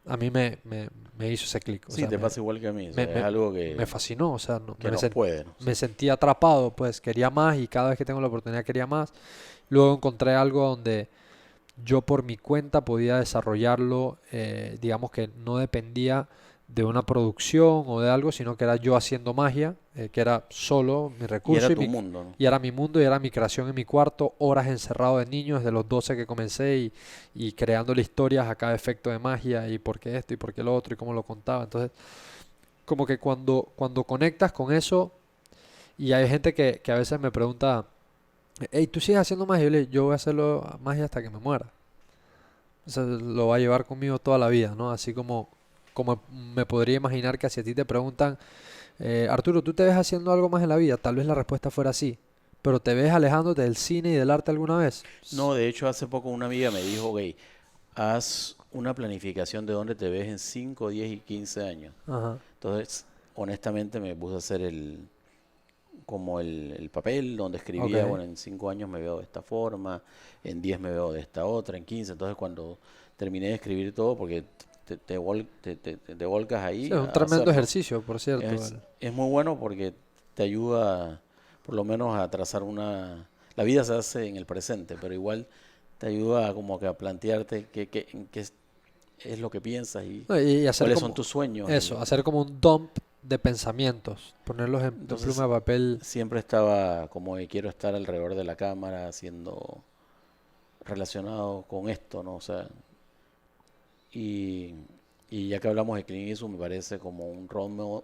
a mí me hizo ese clic. O Sí, sea, te pasa igual que a mí. O me, sea, es me, algo me fascinó. O sea, que no puede, ¿no? me sentí atrapado, pues quería más y cada vez que tengo la oportunidad quería más. Luego encontré algo donde yo por mi cuenta podía desarrollarlo, digamos que no dependía de una producción o de algo, sino que era yo haciendo magia, que era solo mi Y recurso era tu mundo, ¿no? y era mi mundo y era mi creación en mi cuarto, horas encerrado de niño desde los 12 que comencé y creándole historias a cada efecto de magia y por qué esto y por qué lo otro y cómo lo contaba. Entonces, como que cuando conectas con eso y hay gente que a veces me pregunta, hey, ¿tú sigues haciendo magia? Yo voy a hacerlo magia hasta que me muera. O sea, lo va a llevar conmigo toda la vida, ¿no? Así como me podría imaginar que si a ti te preguntan, Arturo, ¿tú te ves haciendo algo más en la vida? Tal vez la respuesta fuera sí, pero ¿te ves alejándote del cine y del arte alguna vez? No, de hecho, hace poco una amiga me dijo, ok, haz una planificación de dónde te ves en 5, 10 y 15 años. Ajá, Entonces, honestamente me puse a hacer como el papel donde escribía, ok. bueno, en 5 años me veo de esta forma, en 10 me veo de esta otra, en 15. Entonces, cuando terminé de escribir todo, porque te volcas Sí, ahí es un a tremendo hacerlo, ejercicio, por cierto. es muy bueno porque te ayuda por lo menos a trazar una... La vida se hace en el presente, pero igual te ayuda como que a plantearte en qué es lo que piensas y No, y hacer cuáles son como tus sueños. eso, hacer como un dump de pensamientos, ponerlos en pluma Entonces, de papel. siempre estaba como que quiero estar alrededor de la cámara haciendo relacionado con esto, ¿no? O sea, y, y ya que hablamos de Clint Eastwood, me parece como un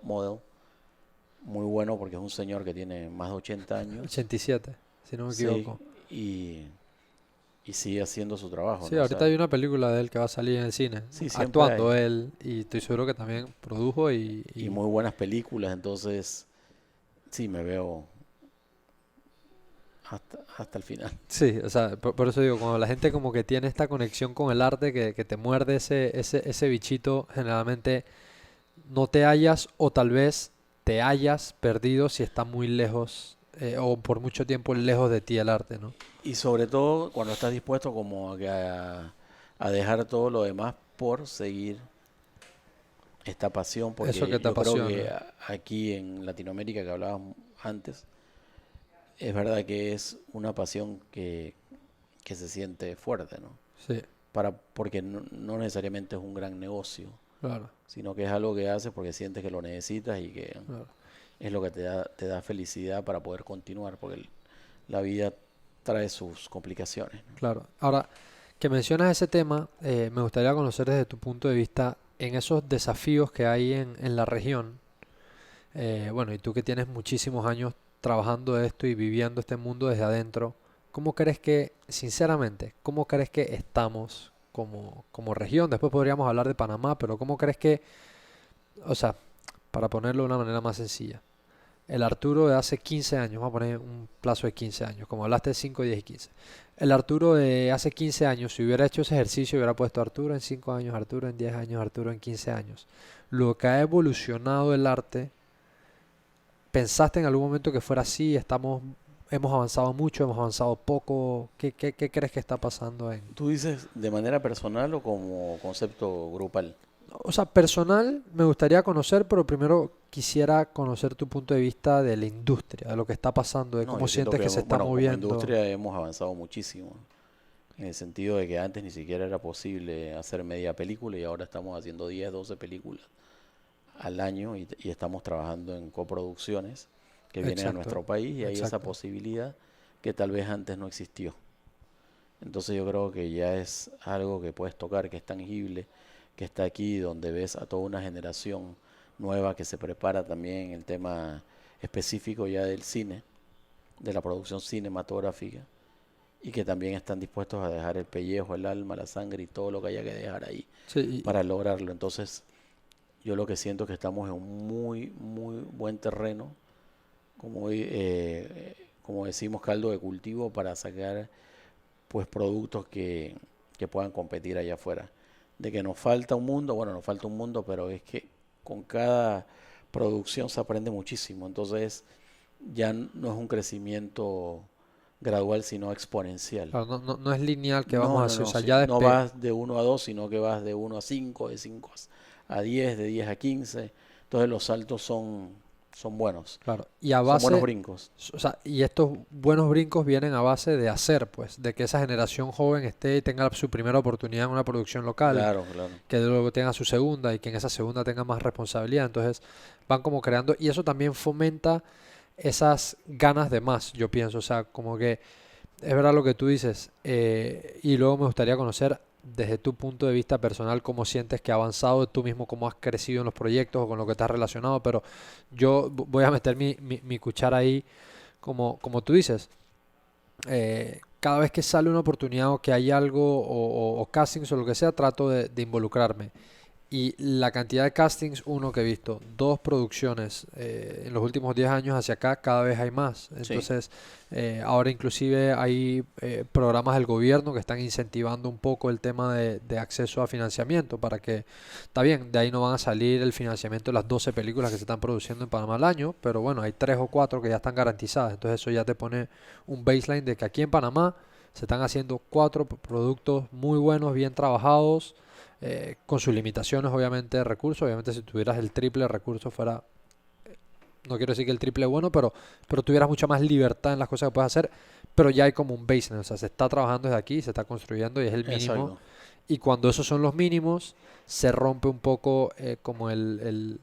model muy bueno porque es un señor que tiene más de 80 años, 87, si no me sí, equivoco. y, y sigue haciendo su trabajo, Sí, ¿no? O ahorita sea, hay una película de él que va a salir en el cine, sí, siempre actuando hay, él, y estoy seguro que también produjo y muy buenas películas, entonces sí, me veo hasta el final. sí, o sea, por eso digo, cuando la gente como que tiene esta conexión con el arte que te muerde ese bichito, generalmente no te hallas o tal vez te hayas perdido si está muy lejos o por mucho tiempo lejos de ti el arte, ¿no? Y sobre todo cuando estás dispuesto como a dejar todo lo demás por seguir esta pasión, Eso porque que te yo creo que apasiona. aquí en Latinoamérica que hablábamos antes, es verdad que es una pasión que se siente fuerte, ¿no? Sí, Porque no necesariamente es un gran negocio, claro, sino que es algo que haces porque sientes que lo necesitas y que claro, es lo que te da felicidad para poder continuar, porque la vida trae sus complicaciones, ¿no? claro. Ahora, que mencionas ese tema, me gustaría conocer desde tu punto de vista en esos desafíos que hay en la región. Bueno, y tú que tienes muchísimos años trabajando de esto y viviendo este mundo desde adentro, ¿cómo crees que, sinceramente, cómo crees que estamos como región? Después podríamos hablar de Panamá, pero ¿cómo crees que, o sea, para ponerlo de una manera más sencilla, el Arturo de hace 15 años, vamos a poner un plazo de 15 años, como hablaste de 5, 10 y 15. El Arturo de hace 15 años, si hubiera hecho ese ejercicio, hubiera puesto Arturo en 5 años, Arturo en 10 años, Arturo en 15 años. Lo que ha evolucionado el arte, ¿pensaste en algún momento que fuera así? Hemos avanzado mucho, hemos avanzado poco. ¿Qué crees que está pasando en? ¿Tú dices de manera personal o como concepto grupal? O sea, personal me gustaría conocer, pero primero quisiera conocer tu punto de vista de la industria, de lo que está pasando, de No, cómo yo siento sientes que, que se está bueno, como moviendo. industria hemos avanzado muchísimo, en el sentido de que antes ni siquiera era posible hacer media película y ahora estamos haciendo 10, 12 películas al año y estamos trabajando en coproducciones que vienen a Exacto, nuestro país y hay esa exacto. posibilidad que tal vez antes no existió. Entonces yo creo que ya es algo que puedes tocar, que es tangible, que está aquí, donde ves a toda una generación nueva que se prepara también en el tema específico ya del cine, de la producción cinematográfica, y que también están dispuestos a dejar el pellejo, el alma, la sangre y todo lo que haya que dejar ahí Sí, para lograrlo. Entonces yo lo que siento es que estamos en un muy, muy buen terreno, como decimos, caldo de cultivo para sacar pues productos que puedan competir allá afuera. De que nos falta un mundo, bueno, nos falta un mundo, pero es que con cada producción se aprende muchísimo. Entonces ya no es un crecimiento gradual, sino exponencial. Claro, no es lineal que vamos No, a no, hacer, o no, sea, sí. ya No vas de 1 a 2, sino que vas de 1 a 5, de 5 a 10, de 10 a 15. Entonces los saltos son buenos. claro, y a Son buenos base, brincos. o sea, y estos buenos brincos vienen a base de hacer, pues, de que esa generación joven esté y tenga su primera oportunidad en una producción local, Claro, claro. que luego tenga su segunda y que en esa segunda tenga más responsabilidad. Entonces van como creando, y eso también fomenta esas ganas de más, yo pienso. O sea, como que es verdad lo que tú dices, y luego me gustaría conocer desde tu punto de vista personal cómo sientes que ha avanzado tú mismo, cómo has crecido en los proyectos o con lo que estás relacionado, pero yo voy a meter mi cuchara ahí, como tú dices. Cada vez que sale una oportunidad o que hay algo o castings o lo que sea, trato de involucrarme. Y la cantidad de castings, uno que he visto, dos producciones en los últimos 10 años hacia acá, cada vez hay más. Sí, Entonces, ahora inclusive hay programas del gobierno que están incentivando un poco el tema de acceso a financiamiento para que, está bien, de ahí no van a salir el financiamiento de las 12 películas que se están produciendo en Panamá al año, pero bueno, hay 3 o 4 que ya están garantizadas. Entonces eso ya te pone un baseline de que aquí en Panamá se están haciendo 4 productos muy buenos, bien trabajados, con sus limitaciones obviamente de recursos. Obviamente si tuvieras el triple de recursos fuera, no quiero decir que el triple bueno, pero tuvieras mucha más libertad en las cosas que puedes hacer, pero ya hay como un baseline, o sea, se está trabajando desde aquí, se está construyendo y es el mínimo, exacto. y cuando esos son los mínimos, se rompe un poco como ese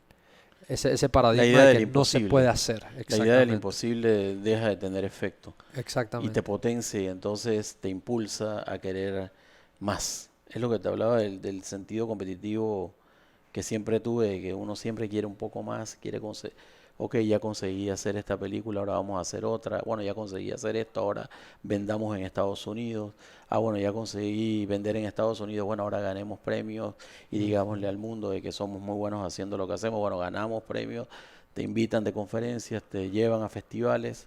La paradigma idea de del que no se puede imposible. hacer, La idea del exactamente, imposible deja de tener efecto y te exactamente. potencia y entonces te impulsa a querer más. Es lo que te hablaba del sentido competitivo que siempre tuve, que uno siempre quiere un poco más, quiere conseguir, ok, ya conseguí hacer esta película, ahora vamos a hacer otra, bueno, ya conseguí hacer esto, ahora vendamos en Estados Unidos, bueno, ya conseguí vender en Estados Unidos, bueno, ahora ganemos premios y digámosle al mundo de que somos muy buenos haciendo lo que hacemos, bueno, ganamos premios, te invitan de conferencias, te llevan a festivales,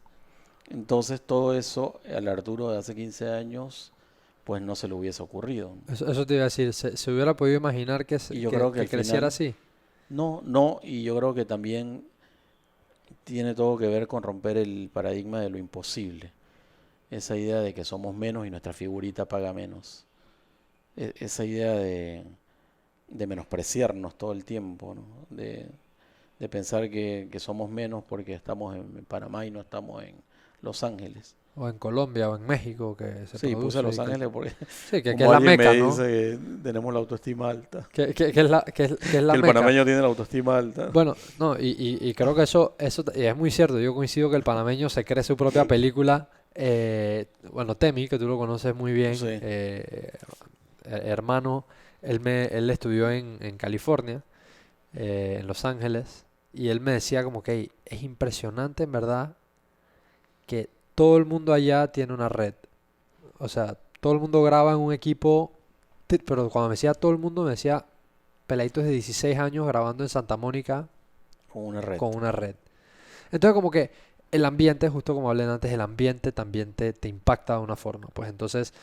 entonces todo eso al Arturo de hace 15 años, pues no se le hubiese ocurrido. Eso te iba a decir, se hubiera podido imaginar que, Y yo creo que que al creciera final, así. no, no, y yo creo que también tiene todo que ver con romper el paradigma de lo imposible. Esa idea de que somos menos y nuestra figurita paga menos. Esa idea de menospreciarnos todo el tiempo, ¿no? De pensar que somos menos porque estamos en Panamá y no estamos en Los Ángeles. O en Colombia o en México que se Sí, puse produce Los y que Ángeles porque sí, que es como la alguien me meca, dice ¿no? que tenemos la autoestima alta, Que es la que el meca. panameño tiene la autoestima alta. Bueno, no, y creo que eso y es muy cierto. Yo coincido que el panameño se cree su propia película. Bueno, Temi, que tú lo conoces muy bien, Sí, hermano, él estudió en California, en Los Ángeles, y él me decía como que "Ey, es impresionante en verdad que todo el mundo allá tiene una red. O sea, todo el mundo graba en un equipo, pero cuando me decía todo el mundo, me decía peladitos de 16 años grabando en Santa Mónica con una red. con una red. Entonces como que el ambiente, justo como hablé antes, el ambiente también te impacta de una forma. Pues entonces,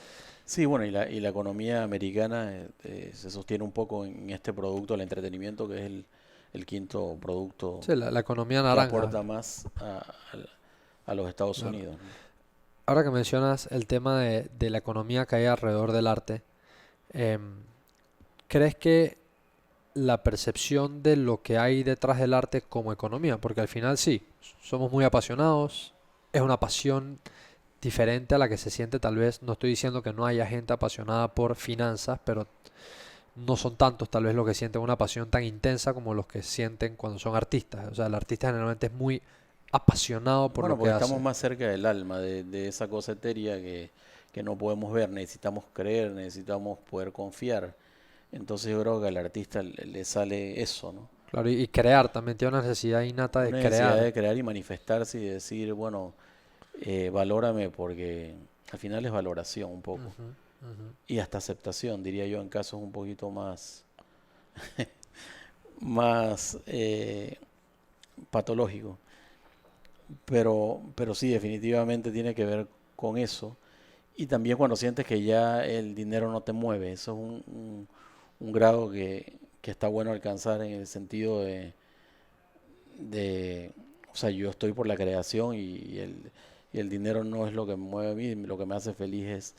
Sí, bueno, y la economía americana se sostiene un poco en este producto, el entretenimiento, que es el quinto producto sí, la economía que naranja, aporta más a los Estados claro. Unidos, ¿no? Ahora que mencionas el tema de la economía que hay alrededor del arte, em, ¿crees que la percepción de lo que hay detrás del arte como economía? Porque al final sí, somos muy apasionados, es una pasión diferente a la que se siente tal vez, no estoy diciendo que no haya gente apasionada por finanzas, pero no son tantos tal vez los que sienten una pasión tan intensa como los que sienten cuando son artistas. O sea, el artista generalmente es muy apasionado por Bueno, lo que porque estamos hace. más cerca del alma, de esa cosa etérea que no podemos ver, necesitamos creer, necesitamos poder confiar. Entonces yo creo que al artista le sale eso, ¿no? Claro, y crear también tiene una necesidad innata de Una necesidad crear. de crear y manifestarse y decir, bueno, valórame porque al final es valoración un poco. Ujú, ujú. Y hasta aceptación, diría yo, en casos un poquito más patológicos. Pero sí, definitivamente tiene que ver con eso. Y también cuando sientes que ya el dinero no te mueve, eso es un grado que está bueno alcanzar en el sentido de, o sea, yo estoy por la creación y y el dinero no es lo que me mueve a mí, lo que me hace feliz es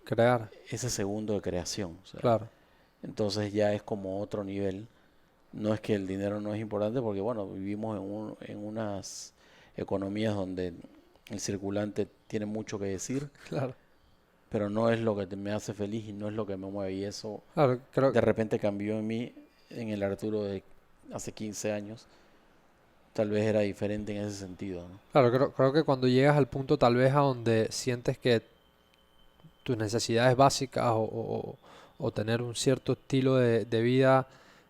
Crear, ese segundo de creación. O sea, claro, entonces ya es como otro nivel. No es que el dinero no es importante porque, bueno, vivimos en unas economías donde el circulante tiene mucho que decir, claro, pero no es lo que me hace feliz y no es lo que me mueve. Y eso claro, creo, de repente cambió en mí, en el Arturo de hace 15 años. Tal vez era diferente en ese sentido, ¿no? claro, creo que cuando llegas al punto tal vez a donde sientes que tus necesidades básicas o tener un cierto estilo de vida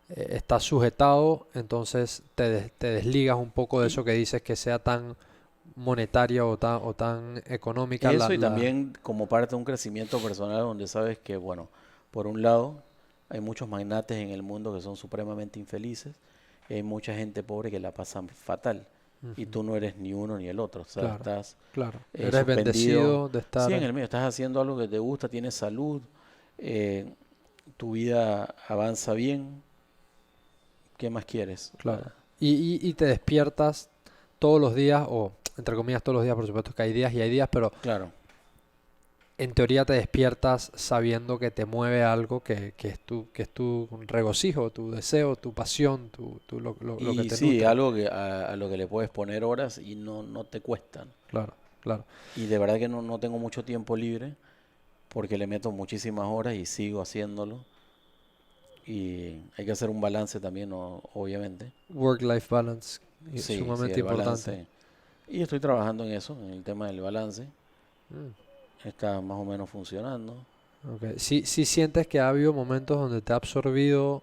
está sujetado, entonces te desligas un poco de eso que dices que sea tan monetaria o tan económica Eso y también como parte de un crecimiento personal donde sabes que, bueno, por un lado hay muchos magnates en el mundo que son supremamente infelices y hay mucha gente pobre que la pasa fatal y Ujú, tú no eres ni uno ni el otro, o sea, claro, estás claro. Eres suspendido, bendecido de sí, en estar, el medio, estás haciendo algo que te gusta, tienes salud, eh, tu vida avanza bien, ¿qué más quieres? O claro. sea, Y te despiertas todos los días, o entre comillas todos los días, por supuesto que hay días y hay días, pero claro. en teoría te despiertas sabiendo que te mueve algo que es tu regocijo, tu deseo, tu pasión, lo que Y te sí, nutre. algo que a lo que le puedes poner horas y no te cuestan. Claro, claro. Y de verdad que no tengo mucho tiempo libre porque le meto muchísimas horas y sigo haciéndolo. Y hay que hacer un balance también, obviamente. Work-life balance, Sí, sí, sumamente el importante. balance. Y estoy trabajando en eso, en el tema del balance. Mm, Está más o menos funcionando. ok. Sí, sí sientes que ha habido momentos donde te ha absorbido,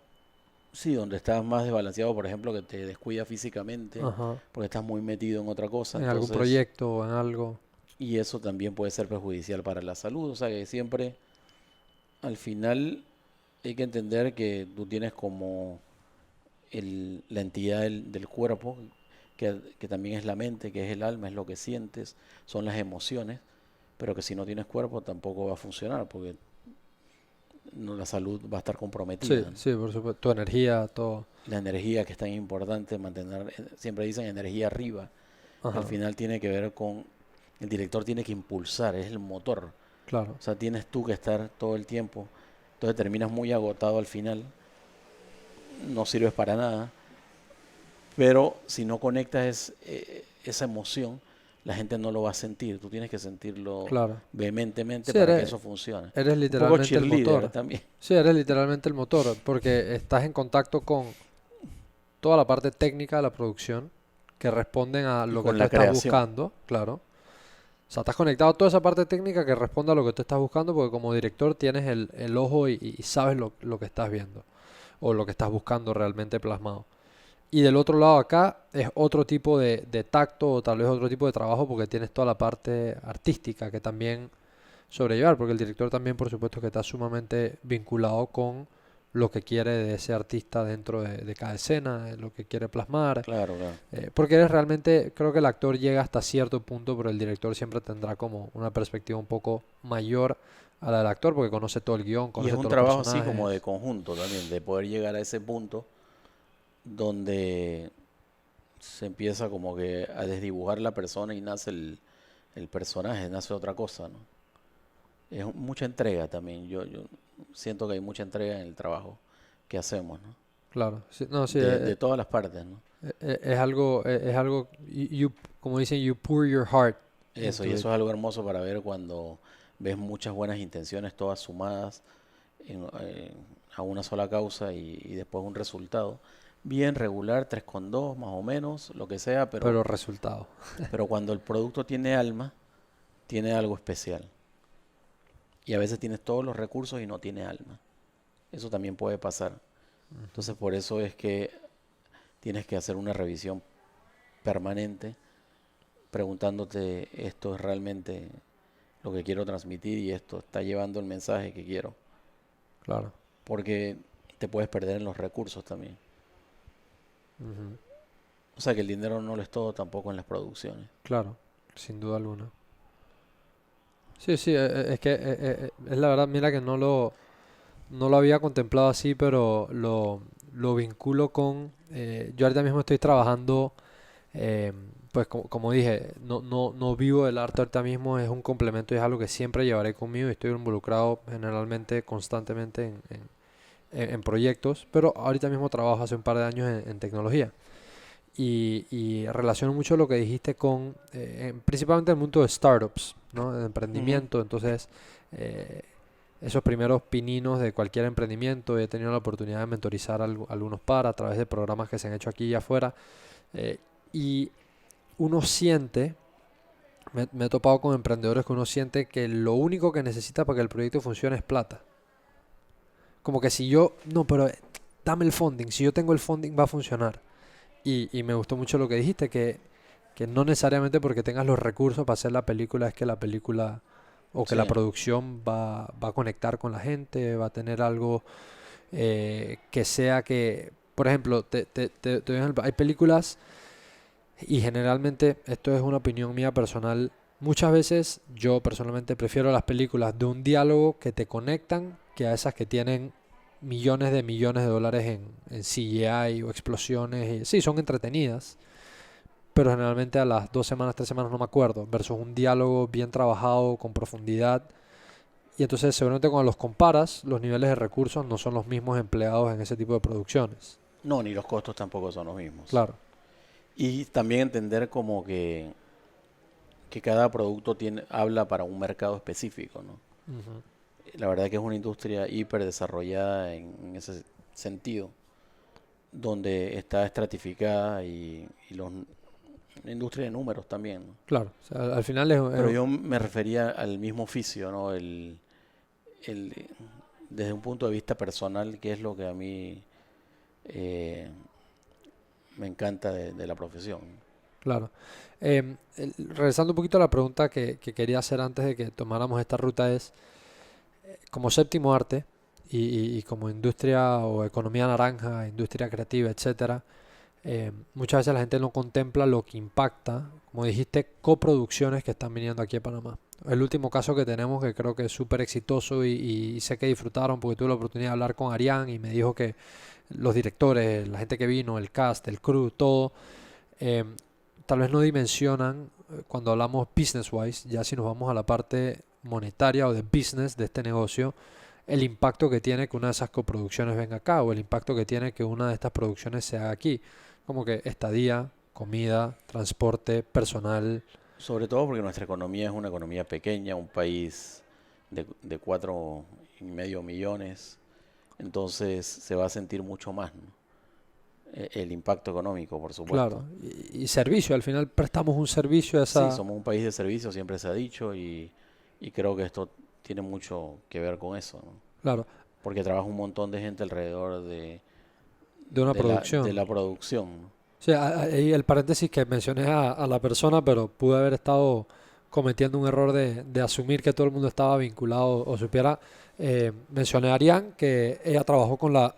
Sí, donde estás más desbalanceado, por ejemplo, que te descuidas físicamente ajá, porque estás muy metido en otra cosa. en algún Entonces, proyecto o en algo. y eso también puede ser perjudicial para la salud. O sea que siempre, al final, hay que entender que tú tienes como la entidad del cuerpo, que también es la mente, que es el alma, es lo que sientes, son las emociones, pero que si no tienes cuerpo tampoco va a funcionar porque la salud va a estar Sí, comprometida, ¿no? sí, por supuesto. Tu energía, todo. La energía que es tan importante mantener, siempre dicen energía arriba, al Ajá, final tiene que ver con, el director tiene que impulsar, es el motor, claro. o sea, tienes tú que estar todo el tiempo, entonces terminas muy agotado al final, no sirves para nada. Pero si no conectas esa emoción, la gente no lo va a sentir. Tú tienes que sentirlo Claro. vehementemente Sí, para que eso funcione. eres Un poco literalmente el cheerleader motor. también. Sí, eres literalmente el motor, porque estás en contacto con toda la parte técnica de la producción que responden a Y lo que con tú la estás creación. buscando, claro. O sea, estás conectado a toda esa parte técnica que responde a lo que tú estás buscando, porque como director tienes el ojo y sabes lo que estás viendo o lo que estás buscando realmente plasmado. Y del otro lado acá es otro tipo de tacto o tal vez otro tipo de trabajo porque tienes toda la parte artística que también sobrellevar, porque el director también por supuesto que está sumamente vinculado con lo que quiere de ese artista dentro de cada escena, de lo que quiere plasmar, Claro, claro. porque eres realmente, creo que el actor llega hasta cierto punto, pero el director siempre tendrá como una perspectiva un poco mayor a la del actor porque conoce todo el guión, Y es conoce un todos los trabajo así como de personajes. conjunto también, de poder llegar a ese punto donde se empieza como que a desdibujar la persona y nace el personaje, nace otra cosa, ¿no? Es mucha entrega también. Yo siento que hay mucha entrega en el trabajo que hacemos, ¿no? Claro, sí, no, sí, De todas las partes, ¿no? es algo, como dicen, you pour your heart Eso, y into it. eso es algo hermoso para ver cuando ves muchas buenas intenciones, todas sumadas a una sola causa y después un resultado. Bien regular, 3,2 más o menos, lo que sea, Pero resultado. pero cuando el producto tiene alma, tiene algo especial. Y a veces tienes todos los recursos y no tiene alma. Eso también puede pasar. Entonces por eso es que tienes que hacer una revisión permanente preguntándote esto es realmente lo que quiero transmitir y esto está llevando el mensaje que quiero. Claro. Porque te puedes perder en los recursos también. Ujú, O sea que el dinero no lo es todo tampoco en las producciones. claro, sin duda alguna. Sí, sí, es que es la verdad, mira que no lo había contemplado así, pero lo vinculo con... yo ahorita mismo estoy trabajando, pues como dije, no vivo del arte ahorita mismo, es un complemento y es algo que siempre llevaré conmigo y estoy involucrado generalmente, constantemente en proyectos, pero ahorita mismo trabajo hace un par de años en tecnología. Y relaciono mucho lo que dijiste con, principalmente el mundo de startups, ¿no? De Ujú. emprendimiento. Entonces, eh, esos primeros pininos de cualquier emprendimiento, he tenido la oportunidad de mentorizar algunos a través de programas que se han hecho aquí y afuera. eh, y uno siente, me he topado con emprendedores que uno siente que lo único que necesita para que el proyecto funcione es plata. Como que si yo, no, pero dame el funding, si yo tengo el funding va a funcionar. Y me gustó mucho lo que dijiste, que no necesariamente porque tengas los recursos para hacer la película es que la película o que la Sí. producción va a conectar con la gente, va a tener algo que sea que, por ejemplo, te doy un ejemplo, hay películas y generalmente, esto es una opinión mía personal, muchas veces yo personalmente prefiero las películas de un diálogo que te conectan que a esas que tienen millones de dólares en CGI o explosiones. Y, sí, son entretenidas, pero generalmente a las 2 semanas, 3 semanas no me acuerdo, versus un diálogo bien trabajado, con profundidad. Y entonces seguramente cuando los comparas, los niveles de recursos no son los mismos empleados en ese tipo de producciones. No, ni los costos tampoco son los mismos. Claro. Y también entender como que cada producto habla para un mercado específico, ¿no? Ujú. La verdad que es una industria hiper desarrollada en ese sentido, donde está estratificada una industria de números también, ¿no? Claro. O sea, al final Pero yo me refería al mismo oficio, ¿no? El, desde un punto de vista personal, que es lo que a mí eh, me encanta de la profesión. claro. Regresando un poquito a la pregunta que quería hacer antes de que tomáramos esta ruta es, como séptimo arte y como industria o economía naranja, industria creativa, etcétera, muchas veces la gente no contempla lo que impacta, como dijiste, coproducciones que están viniendo aquí a Panamá. El último caso que tenemos, que creo que es súper exitoso y sé que disfrutaron porque tuve la oportunidad de hablar con Arián y me dijo que los directores, la gente que vino, el cast, el crew, todo, eh, tal vez no dimensionan cuando hablamos business wise, ya si nos vamos a la parte monetaria o de business de este negocio, el impacto que tiene que una de esas coproducciones venga acá o el impacto que tiene que una de estas producciones se haga aquí. Como que estadía, comida, transporte, personal. Sobre todo porque nuestra economía es una economía pequeña, un país de 4,5 millones, entonces se va a sentir mucho más, ¿no? El impacto económico, por supuesto. Claro, y servicio, al final prestamos un servicio a Sí, esa. somos un país de servicios, siempre se ha dicho, y creo que esto tiene mucho que ver con eso, ¿no? Claro, Porque trabaja un montón de gente alrededor de una de producción. la producción, ¿no? O sea, ahí el paréntesis que mencioné a la persona, pero pude haber estado cometiendo un error de asumir que todo el mundo estaba vinculado o supiera. Mencioné a Ariane, que ella trabajó con la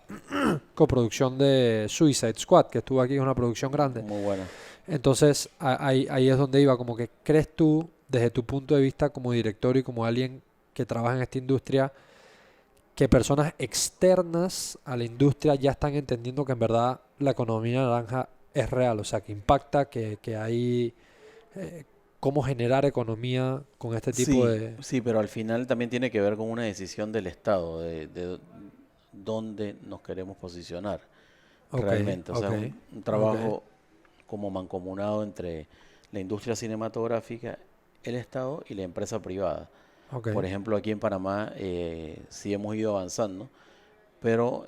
coproducción de Suicide Squad, que estuvo aquí, es una producción grande. Muy buena. Entonces, ahí es donde iba, como que crees tú, desde tu punto de vista como director y como alguien que trabaja en esta industria, que personas externas a la industria ya están entendiendo que en verdad la economía naranja es real, o sea, que impacta, que hay eh, cómo generar economía con este tipo Sí, de. sí, pero al final también tiene que ver con una decisión del Estado, de dónde nos queremos posicionar Ok, realmente. O sea, ok, es un ok, trabajo como mancomunado entre la industria cinematográfica, el Estado y la empresa privada. ok. Por ejemplo, aquí en Panamá sí hemos ido avanzando, pero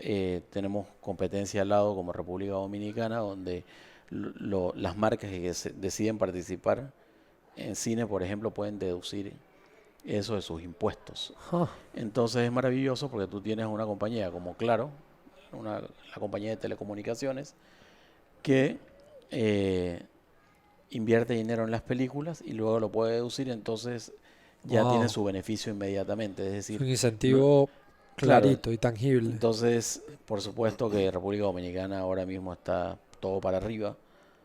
tenemos competencia al lado como República Dominicana, donde las marcas que deciden participar en cine, por ejemplo, pueden deducir eso de sus impuestos. Ah, Entonces es maravilloso porque tú tienes una compañía como Claro, la compañía de telecomunicaciones, que eh, invierte dinero en las películas y luego lo puede deducir, entonces ya tiene wow, su beneficio inmediatamente. Es es decir, un no- incentivo claro, clarito y tangible. entonces por supuesto que República Dominicana ahora mismo está todo para arriba,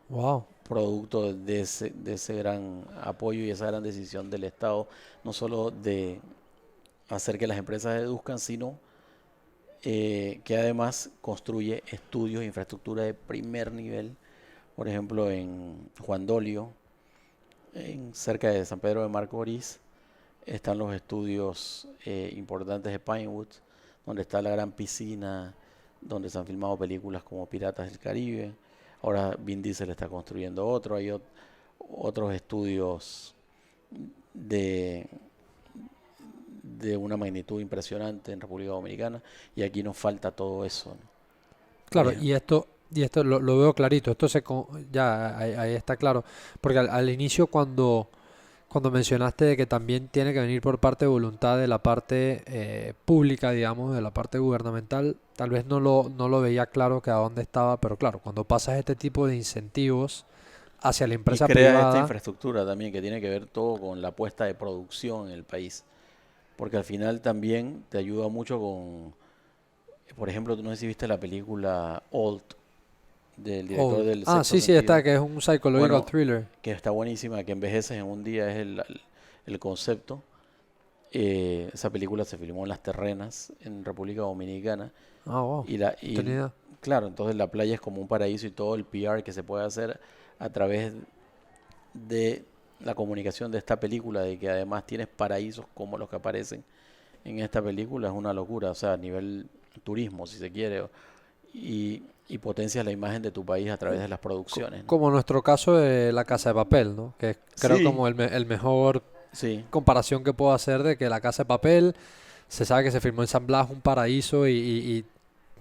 Wow, producto de ese gran apoyo y esa gran decisión del Estado, no solo de hacer que las empresas deduzcan, sino que además construye estudios e infraestructura de primer nivel Por ejemplo, en Juan Dolio, cerca de San Pedro de Macorís, están los estudios importantes de Pinewood, donde está la gran piscina, donde se han filmado películas como Piratas del Caribe. Ahora Vin Diesel está construyendo otro, hay otros estudios de, de una magnitud impresionante en República Dominicana, y aquí nos falta todo eso, ¿no? Por Claro, ejemplo, y esto lo veo clarito, ya ahí está claro, porque al inicio cuando mencionaste de que también tiene que venir por parte de voluntad de la parte pública, digamos, de la parte gubernamental, tal vez no lo veía claro que a dónde estaba, pero claro, cuando pasas este tipo de incentivos hacia la y empresa creas esta privada, infraestructura también que tiene que ver todo con la puesta de producción en el país, porque al final también te ayuda mucho con, por ejemplo, tú no sé si viste la película Old del director del Sexto sí, sí, está, Sentido. que es un psychological Bueno, thriller. que está buenísima, que envejeces en un día es el concepto. Esa película se filmó en Las Terrenas, en República Dominicana. Ah, wow, Y, la, no y tenía el- idea. claro, entonces la playa es como un paraíso, y todo el PR que se puede hacer a través de la comunicación de esta película, de que además tienes paraísos como los que aparecen en esta película, es una locura. O sea, a nivel turismo, si se quiere, y potencias la imagen de tu país a través de las producciones, ¿no? Como nuestro caso de La Casa de Papel, ¿no? Que es, creo Sí, como el mejor sí. comparación que puedo hacer de que La Casa de Papel se sabe que se filmó en San Blas, un paraíso, y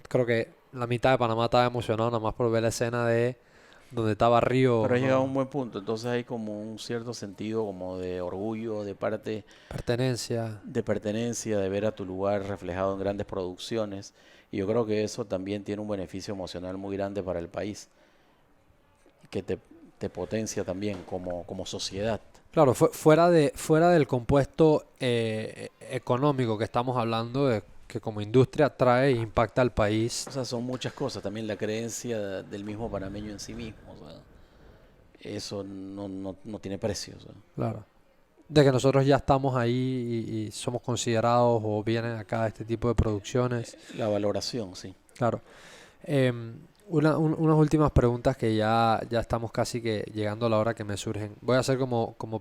creo que la mitad de Panamá estaba emocionado nada más por ver la escena de donde estaba Pero Río, ha llegado a un ¿no? buen punto, entonces hay como un cierto sentido como de orgullo, de parte Pertenencia. de pertenencia, de ver a tu lugar reflejado en grandes producciones, y yo creo que eso también tiene un beneficio emocional muy grande para el país, que te potencia también como sociedad. Claro, fuera del compuesto económico que estamos hablando, de que como industria trae e impacta al país. O sea, son muchas cosas, también la creencia del mismo panameño en sí mismo, o sea, eso no tiene precio, o sea. Claro. De que nosotros ya estamos ahí y somos considerados o vienen acá este tipo de producciones. La valoración, sí. Claro. Unas últimas preguntas que ya estamos casi que llegando a la hora que me surgen. Voy a hacer como un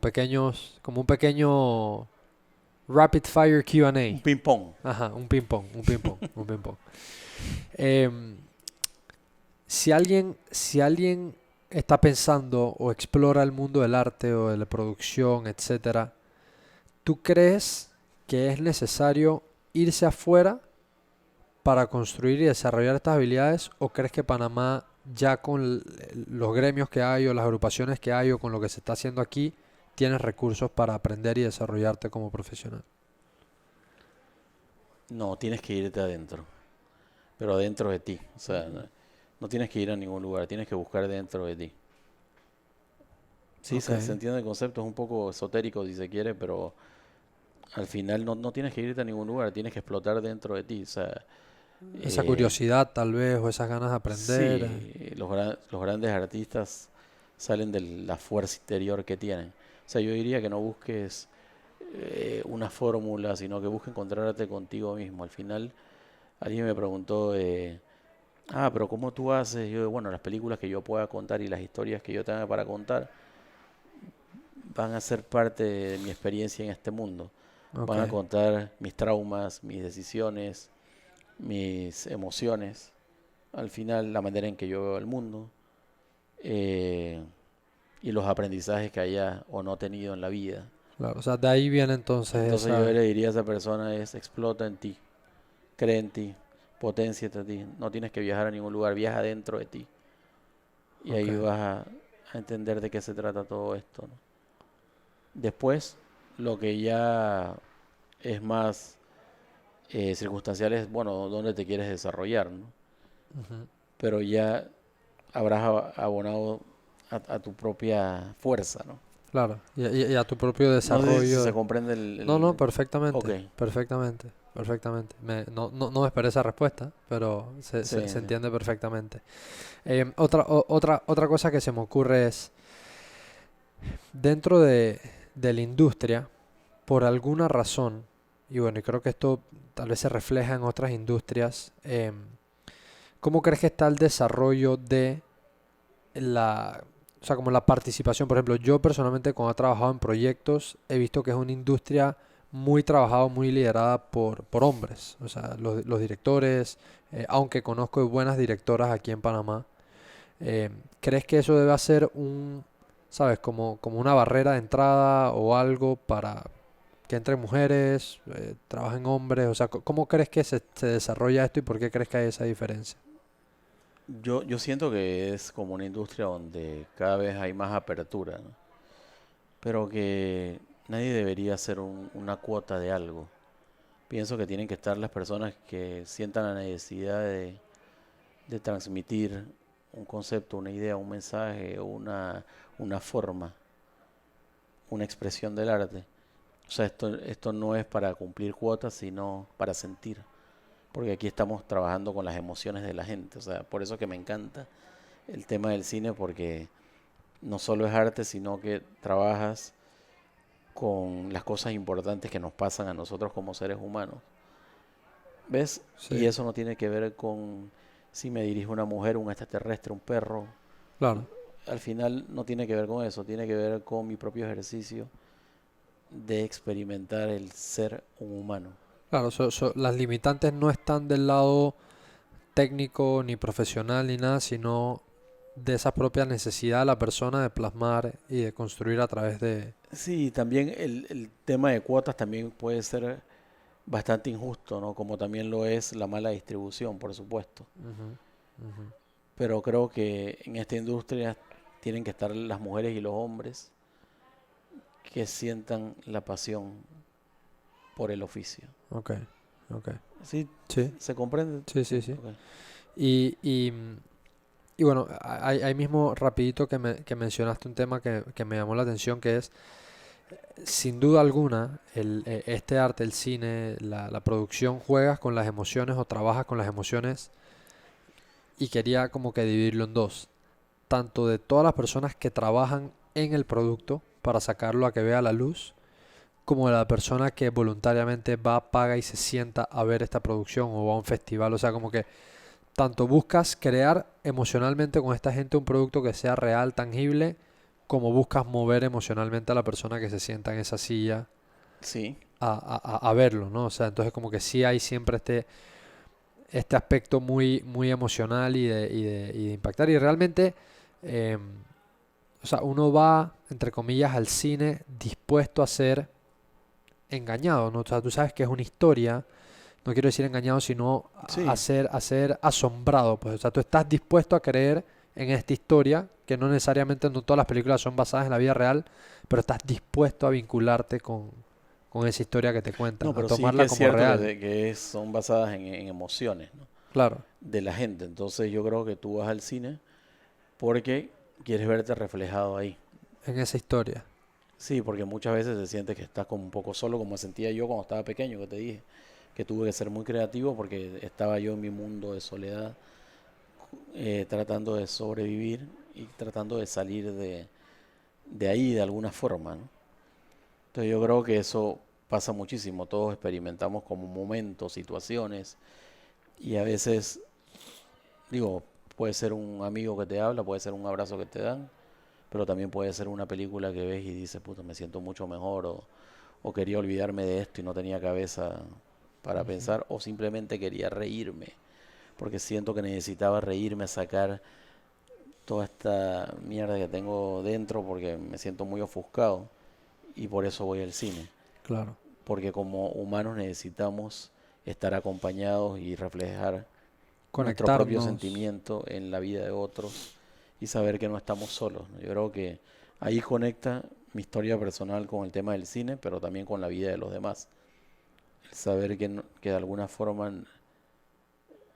pequeño rapid fire Un Q&A. ping-pong. Ajá, un ping pong. Em, si alguien está pensando o explora el mundo del arte o de la producción, etcétera, ¿tú crees que es necesario irse afuera para construir y desarrollar estas habilidades, o crees que Panamá ya con los gremios que hay o las agrupaciones que hay o con lo que se está haciendo aquí, tienes recursos para aprender y desarrollarte como profesional? No, tienes que irte adentro, pero adentro de ti. O sea, no tienes que ir a ningún lugar, tienes que buscar dentro de ti. Sí, Ok, se entiende el concepto, es un poco esotérico si se quiere, pero al final no tienes que irte a ningún lugar, tienes que explotar dentro de ti. O sea, esa eh, curiosidad tal vez o esas ganas de aprender. sí, los grandes artistas salen de la fuerza interior que tienen. O sea, yo diría que no busques una fórmula, sino que busques encontrarte contigo mismo. Al final, alguien me preguntó, pero ¿cómo tú haces? Yo, bueno, las películas que yo pueda contar y las historias que yo tenga para contar van a ser parte de mi experiencia en este mundo. Ok, Van a contar mis traumas, mis decisiones, mis emociones, al final la manera en que yo veo el mundo, eh, y los aprendizajes que haya o no tenido en la vida. claro, o sea, de ahí viene entonces Entonces yo esa... le diría a esa persona es explota en ti, cree en ti, potenciate a ti, no tienes que viajar a ningún lugar, viaja dentro de ti, y Ok, ahí vas a entender de qué se trata todo esto, ¿no? Después, lo que ya es más circunstancial es, bueno, dónde te quieres desarrollar, ¿no? ujú, Pero ya habrás abonado a tu propia fuerza, ¿no? claro, y a tu propio No sé si se desarrollo. comprende No, no, Ok, perfectamente. No me esperé esa respuesta, pero sí, se sí. entiende perfectamente. Otra cosa que se me ocurre es, dentro de la industria, por alguna razón, y bueno, y creo que esto tal vez se refleja en otras industrias, ¿cómo crees que está el desarrollo de o sea, como la participación. Por ejemplo, yo personalmente cuando he trabajado en proyectos he visto que es una industria muy trabajada, muy liderada por hombres. O sea, los directores, aunque conozco de buenas directoras aquí en Panamá, eh, ¿crees que eso debe ser sabes, como una barrera de entrada o algo para que entren mujeres, trabajen hombres? O sea, ¿cómo crees que se desarrolla esto y por qué crees que hay esa diferencia? Yo siento que es como una industria donde cada vez hay más apertura, ¿no? Pero que nadie debería hacer una cuota de algo. Pienso que tienen que estar las personas que sientan la necesidad de transmitir un concepto, una idea, un mensaje, una forma, una expresión del arte. O sea, esto no es para cumplir cuotas, sino para sentir. Porque aquí estamos trabajando con las emociones de la gente. O sea, por eso que me encanta el tema del cine, porque no solo es arte, sino que trabajas con las cosas importantes que nos pasan a nosotros como seres humanos. ¿Ves? Y Sí, eso no tiene que ver con si me dirige una mujer, un extraterrestre, un perro. claro. Al final no tiene que ver con eso, tiene que ver con mi propio ejercicio de experimentar el ser un humano. Claro, las limitantes no están del lado técnico ni profesional ni nada, sino de esa propia necesidad de la persona de plasmar y de construir a través de... Sí, también el tema de cuotas también puede ser bastante injusto, ¿no? Como también lo es la mala distribución, por supuesto. Ujú, ujú. Pero creo que en esta industria tienen que estar las mujeres y los hombres que sientan la pasión por el oficio. Ok, ok. ¿Sí? Sí, ¿Se comprende? sí, Sí, sí, sí. ok. Y, y, mm, y bueno, ahí mismo rapidito que mencionaste un tema que me llamó la atención, que es, sin duda alguna, este arte, el cine, la producción, juegas con las emociones o trabajas con las emociones y quería como que dividirlo en dos. Tanto de todas las personas que trabajan en el producto para sacarlo a que vea la luz, como de la persona que voluntariamente va, paga y se sienta a ver esta producción o va a un festival. O sea, como que tanto buscas crear emocionalmente con esta gente un producto que sea real, tangible, como buscas mover emocionalmente a la persona que se sienta en esa silla Sí, a verlo, ¿no? O sea, entonces como que sí hay siempre este aspecto muy, muy emocional y de impactar. Y realmente, em, o sea, uno va, entre comillas, al cine dispuesto a ser engañado, ¿no? O sea, tú sabes que es una historia, no quiero decir engañado, sino sí. a ser asombrado, pues. O sea, tú estás dispuesto a creer en esta historia, que no necesariamente no todas las películas son basadas en la vida real, pero estás dispuesto a vincularte con esa historia que te cuentan, No, a pero sí que tomarla es como cierto real. son basadas en emociones, ¿no? Claro, De la gente. Entonces yo creo que tú vas al cine porque quieres verte reflejado ahí. en esa historia. Sí, porque muchas veces te sientes que estás como un poco solo, como me sentía yo cuando estaba pequeño, que te dije, que tuve que ser muy creativo porque estaba yo en mi mundo de soledad, tratando de sobrevivir y tratando de salir de ahí de alguna forma, ¿no? Entonces yo creo que eso pasa muchísimo, todos experimentamos como momentos, situaciones, y a veces, digo, puede ser un amigo que te habla, puede ser un abrazo que te dan, pero también puede ser una película que ves y dices, puta, me siento mucho mejor, o quería olvidarme de esto y no tenía cabeza para Ujú. pensar, o simplemente quería reírme, porque siento que necesitaba reírme, sacar toda esta mierda que tengo dentro, porque me siento muy ofuscado, y por eso voy al cine, Claro. porque como humanos necesitamos estar acompañados y reflejar nuestro propio Conectarnos. sentimiento en la vida de otros y saber que no estamos solos, ¿no? Yo creo que ahí conecta mi historia personal con el tema del cine, pero también con la vida de los demás. El saber que, que de alguna forma,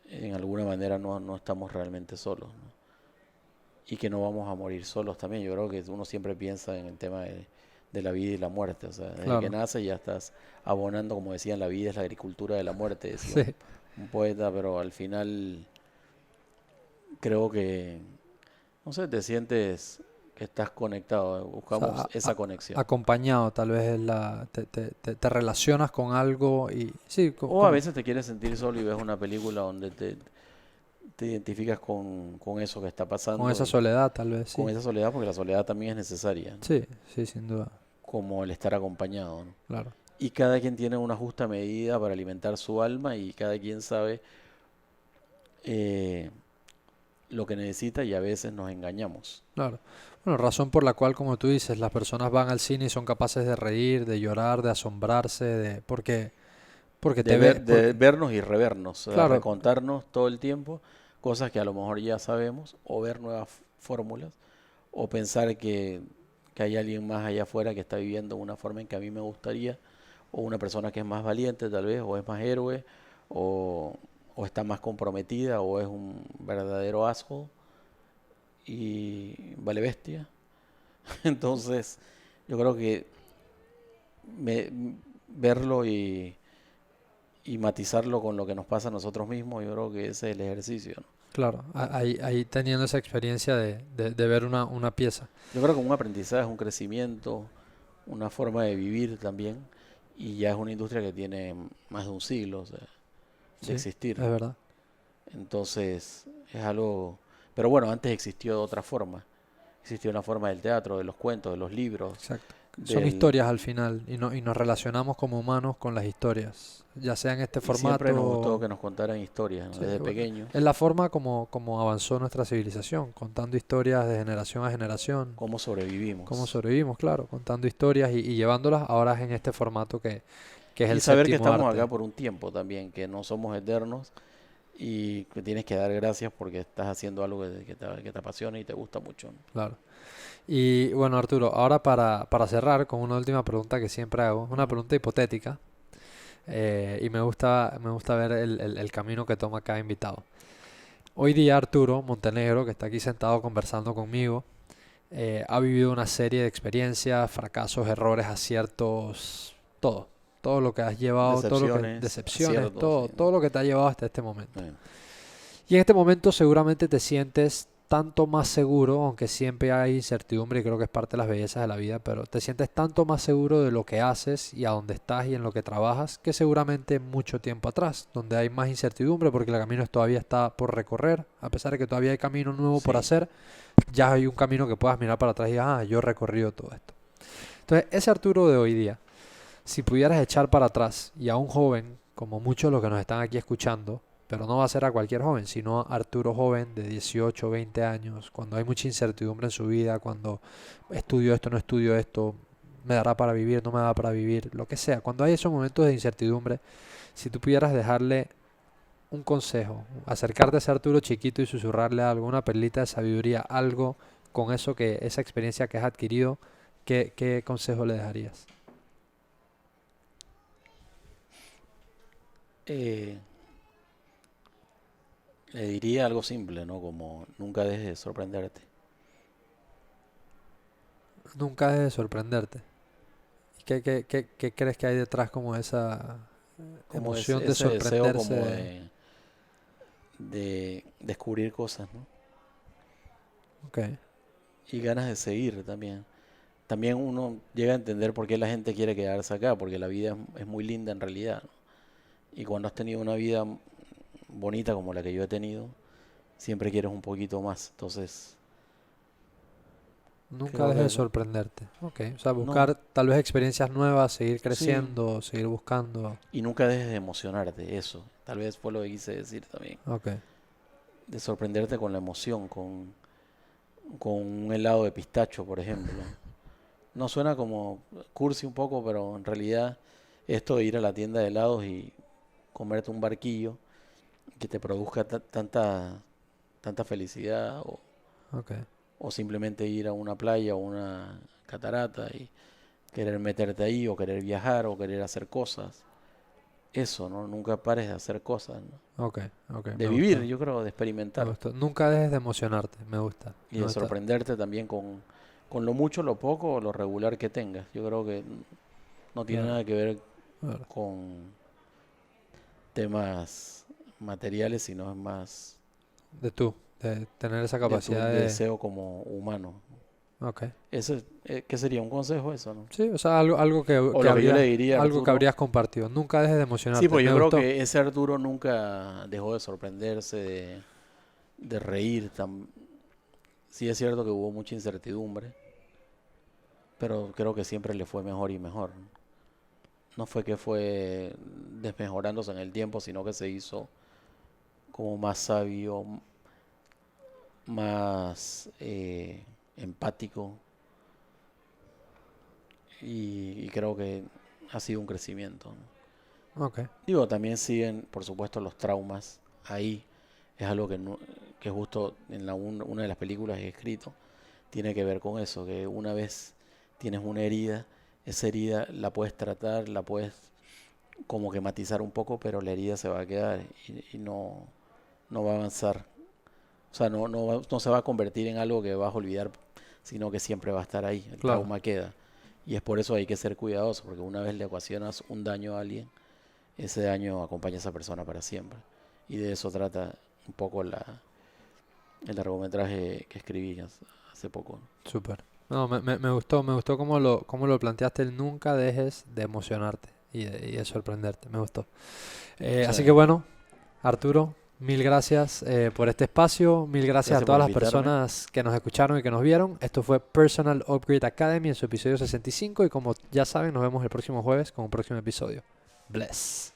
en alguna manera, no estamos realmente solos, ¿no? Y que no vamos a morir solos también. Yo creo que uno siempre piensa en el tema de la vida y la muerte. O sea, desde que Claro. nace ya estás abonando, como decían, la vida es la agricultura de la muerte, decía Sí. un poeta, pero al final creo que, no sé, te sientes que estás conectado, O sea, buscamos esa conexión. acompañado, tal vez te relacionas con algo y sí, O a veces te quieres sentir solo y ves una película donde te te identificas con eso que está Con pasando esa y soledad, tal vez, con sí. esa soledad, porque la soledad también es necesaria, ¿no? Sí, sí, sin duda, Como el estar acompañado, ¿no? claro. Y cada quien tiene una justa medida para alimentar su alma y cada quien sabe eh, lo que necesita y a veces nos engañamos. Claro. Bueno, razón por la cual, como tú dices, las personas van al cine y son capaces de reír, de llorar, de asombrarse, porque te ve, De porque, vernos y revernos, o sea, claro, recontarnos todo el tiempo cosas que a lo mejor ya sabemos, o ver nuevas fórmulas, o pensar que hay alguien más allá afuera que está viviendo una forma en que a mí me gustaría, o una persona que es más valiente tal vez, o es más héroe, o, o está más comprometida, o es un verdadero asco y vale bestia. Entonces, yo creo que me- verlo y matizarlo con lo que nos pasa a nosotros mismos, yo creo que ese es el ejercicio, ¿no? claro, ahí teniendo esa experiencia de ver una pieza. Yo creo que un aprendizaje, un crecimiento, una forma de vivir también, y ya es una industria que tiene más de un siglo, o sea, de Sí, es existir. verdad. Entonces, es algo... Pero bueno, antes existió de otra forma. Existió una forma del teatro, de los cuentos, de los libros, Exacto. Son del... historias al final y nos relacionamos como humanos con las historias, ya sea en este Y siempre nos gustó formato. que nos contaran historias, ¿no? Sí, Desde bueno, pequeños, es la forma como avanzó nuestra civilización, contando historias de generación a generación, cómo cómo sobrevivimos. sobrevivimos, claro, contando historias y llevándolas ahora en este formato que es Y el saber que séptimo estamos acá arte, por un tiempo también, que no somos eternos y que tienes que dar gracias porque estás haciendo algo que te apasiona y te gusta mucho, ¿no? claro. Y bueno, Arturo, ahora para cerrar con una última pregunta que siempre hago, una Ujú. pregunta hipotética, y me gusta ver el camino que toma cada invitado. Hoy día Arturo Montenegro, que está aquí sentado conversando conmigo, ha vivido una serie de experiencias, fracasos, errores, aciertos, todo. Todo lo que has llevado, todo lo que, Decepciones, decepciones, aciertos, todo, sí, todo ¿no? lo que te ha llevado hasta este momento. Bueno, Y en este momento seguramente te sientes tanto más seguro, aunque siempre hay incertidumbre y creo que es parte de las bellezas de la vida, pero te sientes tanto más seguro de lo que haces y a dónde estás y en lo que trabajas que seguramente mucho tiempo atrás, donde hay más incertidumbre porque el camino todavía está por recorrer, a pesar de que todavía hay camino nuevo por sí. hacer, ya hay un camino que puedas mirar para atrás y digas, ah, yo he recorrido todo esto. Entonces, ese Arturo de hoy día, si pudieras echar para atrás y a un joven, como muchos de los que nos están aquí escuchando, pero no va a ser a cualquier joven, sino a Arturo joven de 18, 20 años, cuando hay mucha incertidumbre en su vida, cuando estudio esto, no estudio esto, me dará para vivir, no me dará para vivir, lo que sea, cuando hay esos momentos de incertidumbre, si tú pudieras dejarle un consejo, acercarte a ese Arturo chiquito y susurrarle alguna perlita de sabiduría, algo con eso que esa experiencia que has adquirido, ¿qué consejo le dejarías? Eh, Le diría algo simple, ¿no? Como nunca dejes de sorprenderte. Nunca dejes de sorprenderte. ¿Y qué crees que hay detrás como esa Como emoción de ese deseo como sorprenderse? de descubrir cosas, ¿no? Ok, Y ganas de seguir también. También uno llega a entender por qué la gente quiere quedarse acá, porque la vida es muy linda en realidad, ¿no? Y cuando has tenido una vida bonita como la que yo he tenido, siempre quieres un poquito más. Entonces, nunca creo dejes que de eso. sorprenderte. Ok, o sea, No, buscar tal vez experiencias nuevas, seguir sí. creciendo, seguir buscando. Y nunca dejes de emocionarte, eso. Tal vez fue lo que quise decir también. Ok, De sorprenderte con la emoción, con un helado de pistacho, por ejemplo. No suena como cursi un poco, pero en realidad esto de ir a la tienda de helados y comerte un barquillo que te produzca tanta felicidad ok, o simplemente ir a una playa o una catarata y querer meterte ahí o querer viajar o querer hacer cosas. Eso, ¿no? Nunca pares de hacer cosas, ¿no? ok, ok, De vivir, yo creo, de me experimentar gustó. Nunca dejes de emocionarte, y me de gusta. sorprenderte también con lo mucho, lo poco o lo regular que tengas. Yo creo que no tiene Claro, nada que ver claro. con temas materiales, sino es más De tener esa de tu capacidad de... deseo como humano. Ok. Ese, ¿qué sería? ¿Un consejo eso, no? Sí, o sea, algo O lo que yo le diría a algo que Arturo. habrías compartido. Nunca dejes de Sí, emocionarte. pues yo Me creo gustó. que ese Arturo nunca dejó de sorprenderse, de reír. Sí es cierto que hubo mucha incertidumbre, pero creo que siempre le fue mejor y mejor. No fue que fue desmejorándose en el tiempo, sino que se hizo como más sabio, más empático, y creo que ha sido un crecimiento, ¿no? Ok, Digo, también siguen, por supuesto, los traumas ahí. Es algo que justo en una de las películas que he escrito tiene que ver con eso, que una vez tienes una herida, esa herida la puedes tratar, la puedes como que matizar un poco, pero la herida se va a quedar y no va a avanzar. O sea, no se va a convertir en algo que vas a olvidar, sino que siempre va a estar ahí. El claro. trauma queda. Y es por eso hay que ser cuidadoso, porque una vez le ocasionas un daño a alguien, ese daño acompaña a esa persona para siempre. Y de eso trata un poco el largometraje que escribí hace poco. Súper. No, me gustó cómo lo planteaste, el nunca dejes de emocionarte y de sorprenderte, me gustó. Sí. Así que bueno, Arturo, mil gracias por este espacio, mil gracias a Gracias por todas las invitarme. personas que nos escucharon y que nos vieron. Esto fue Personal Upgrade Academy en su episodio 65 y como ya saben, nos vemos el próximo jueves con un próximo episodio. Bless.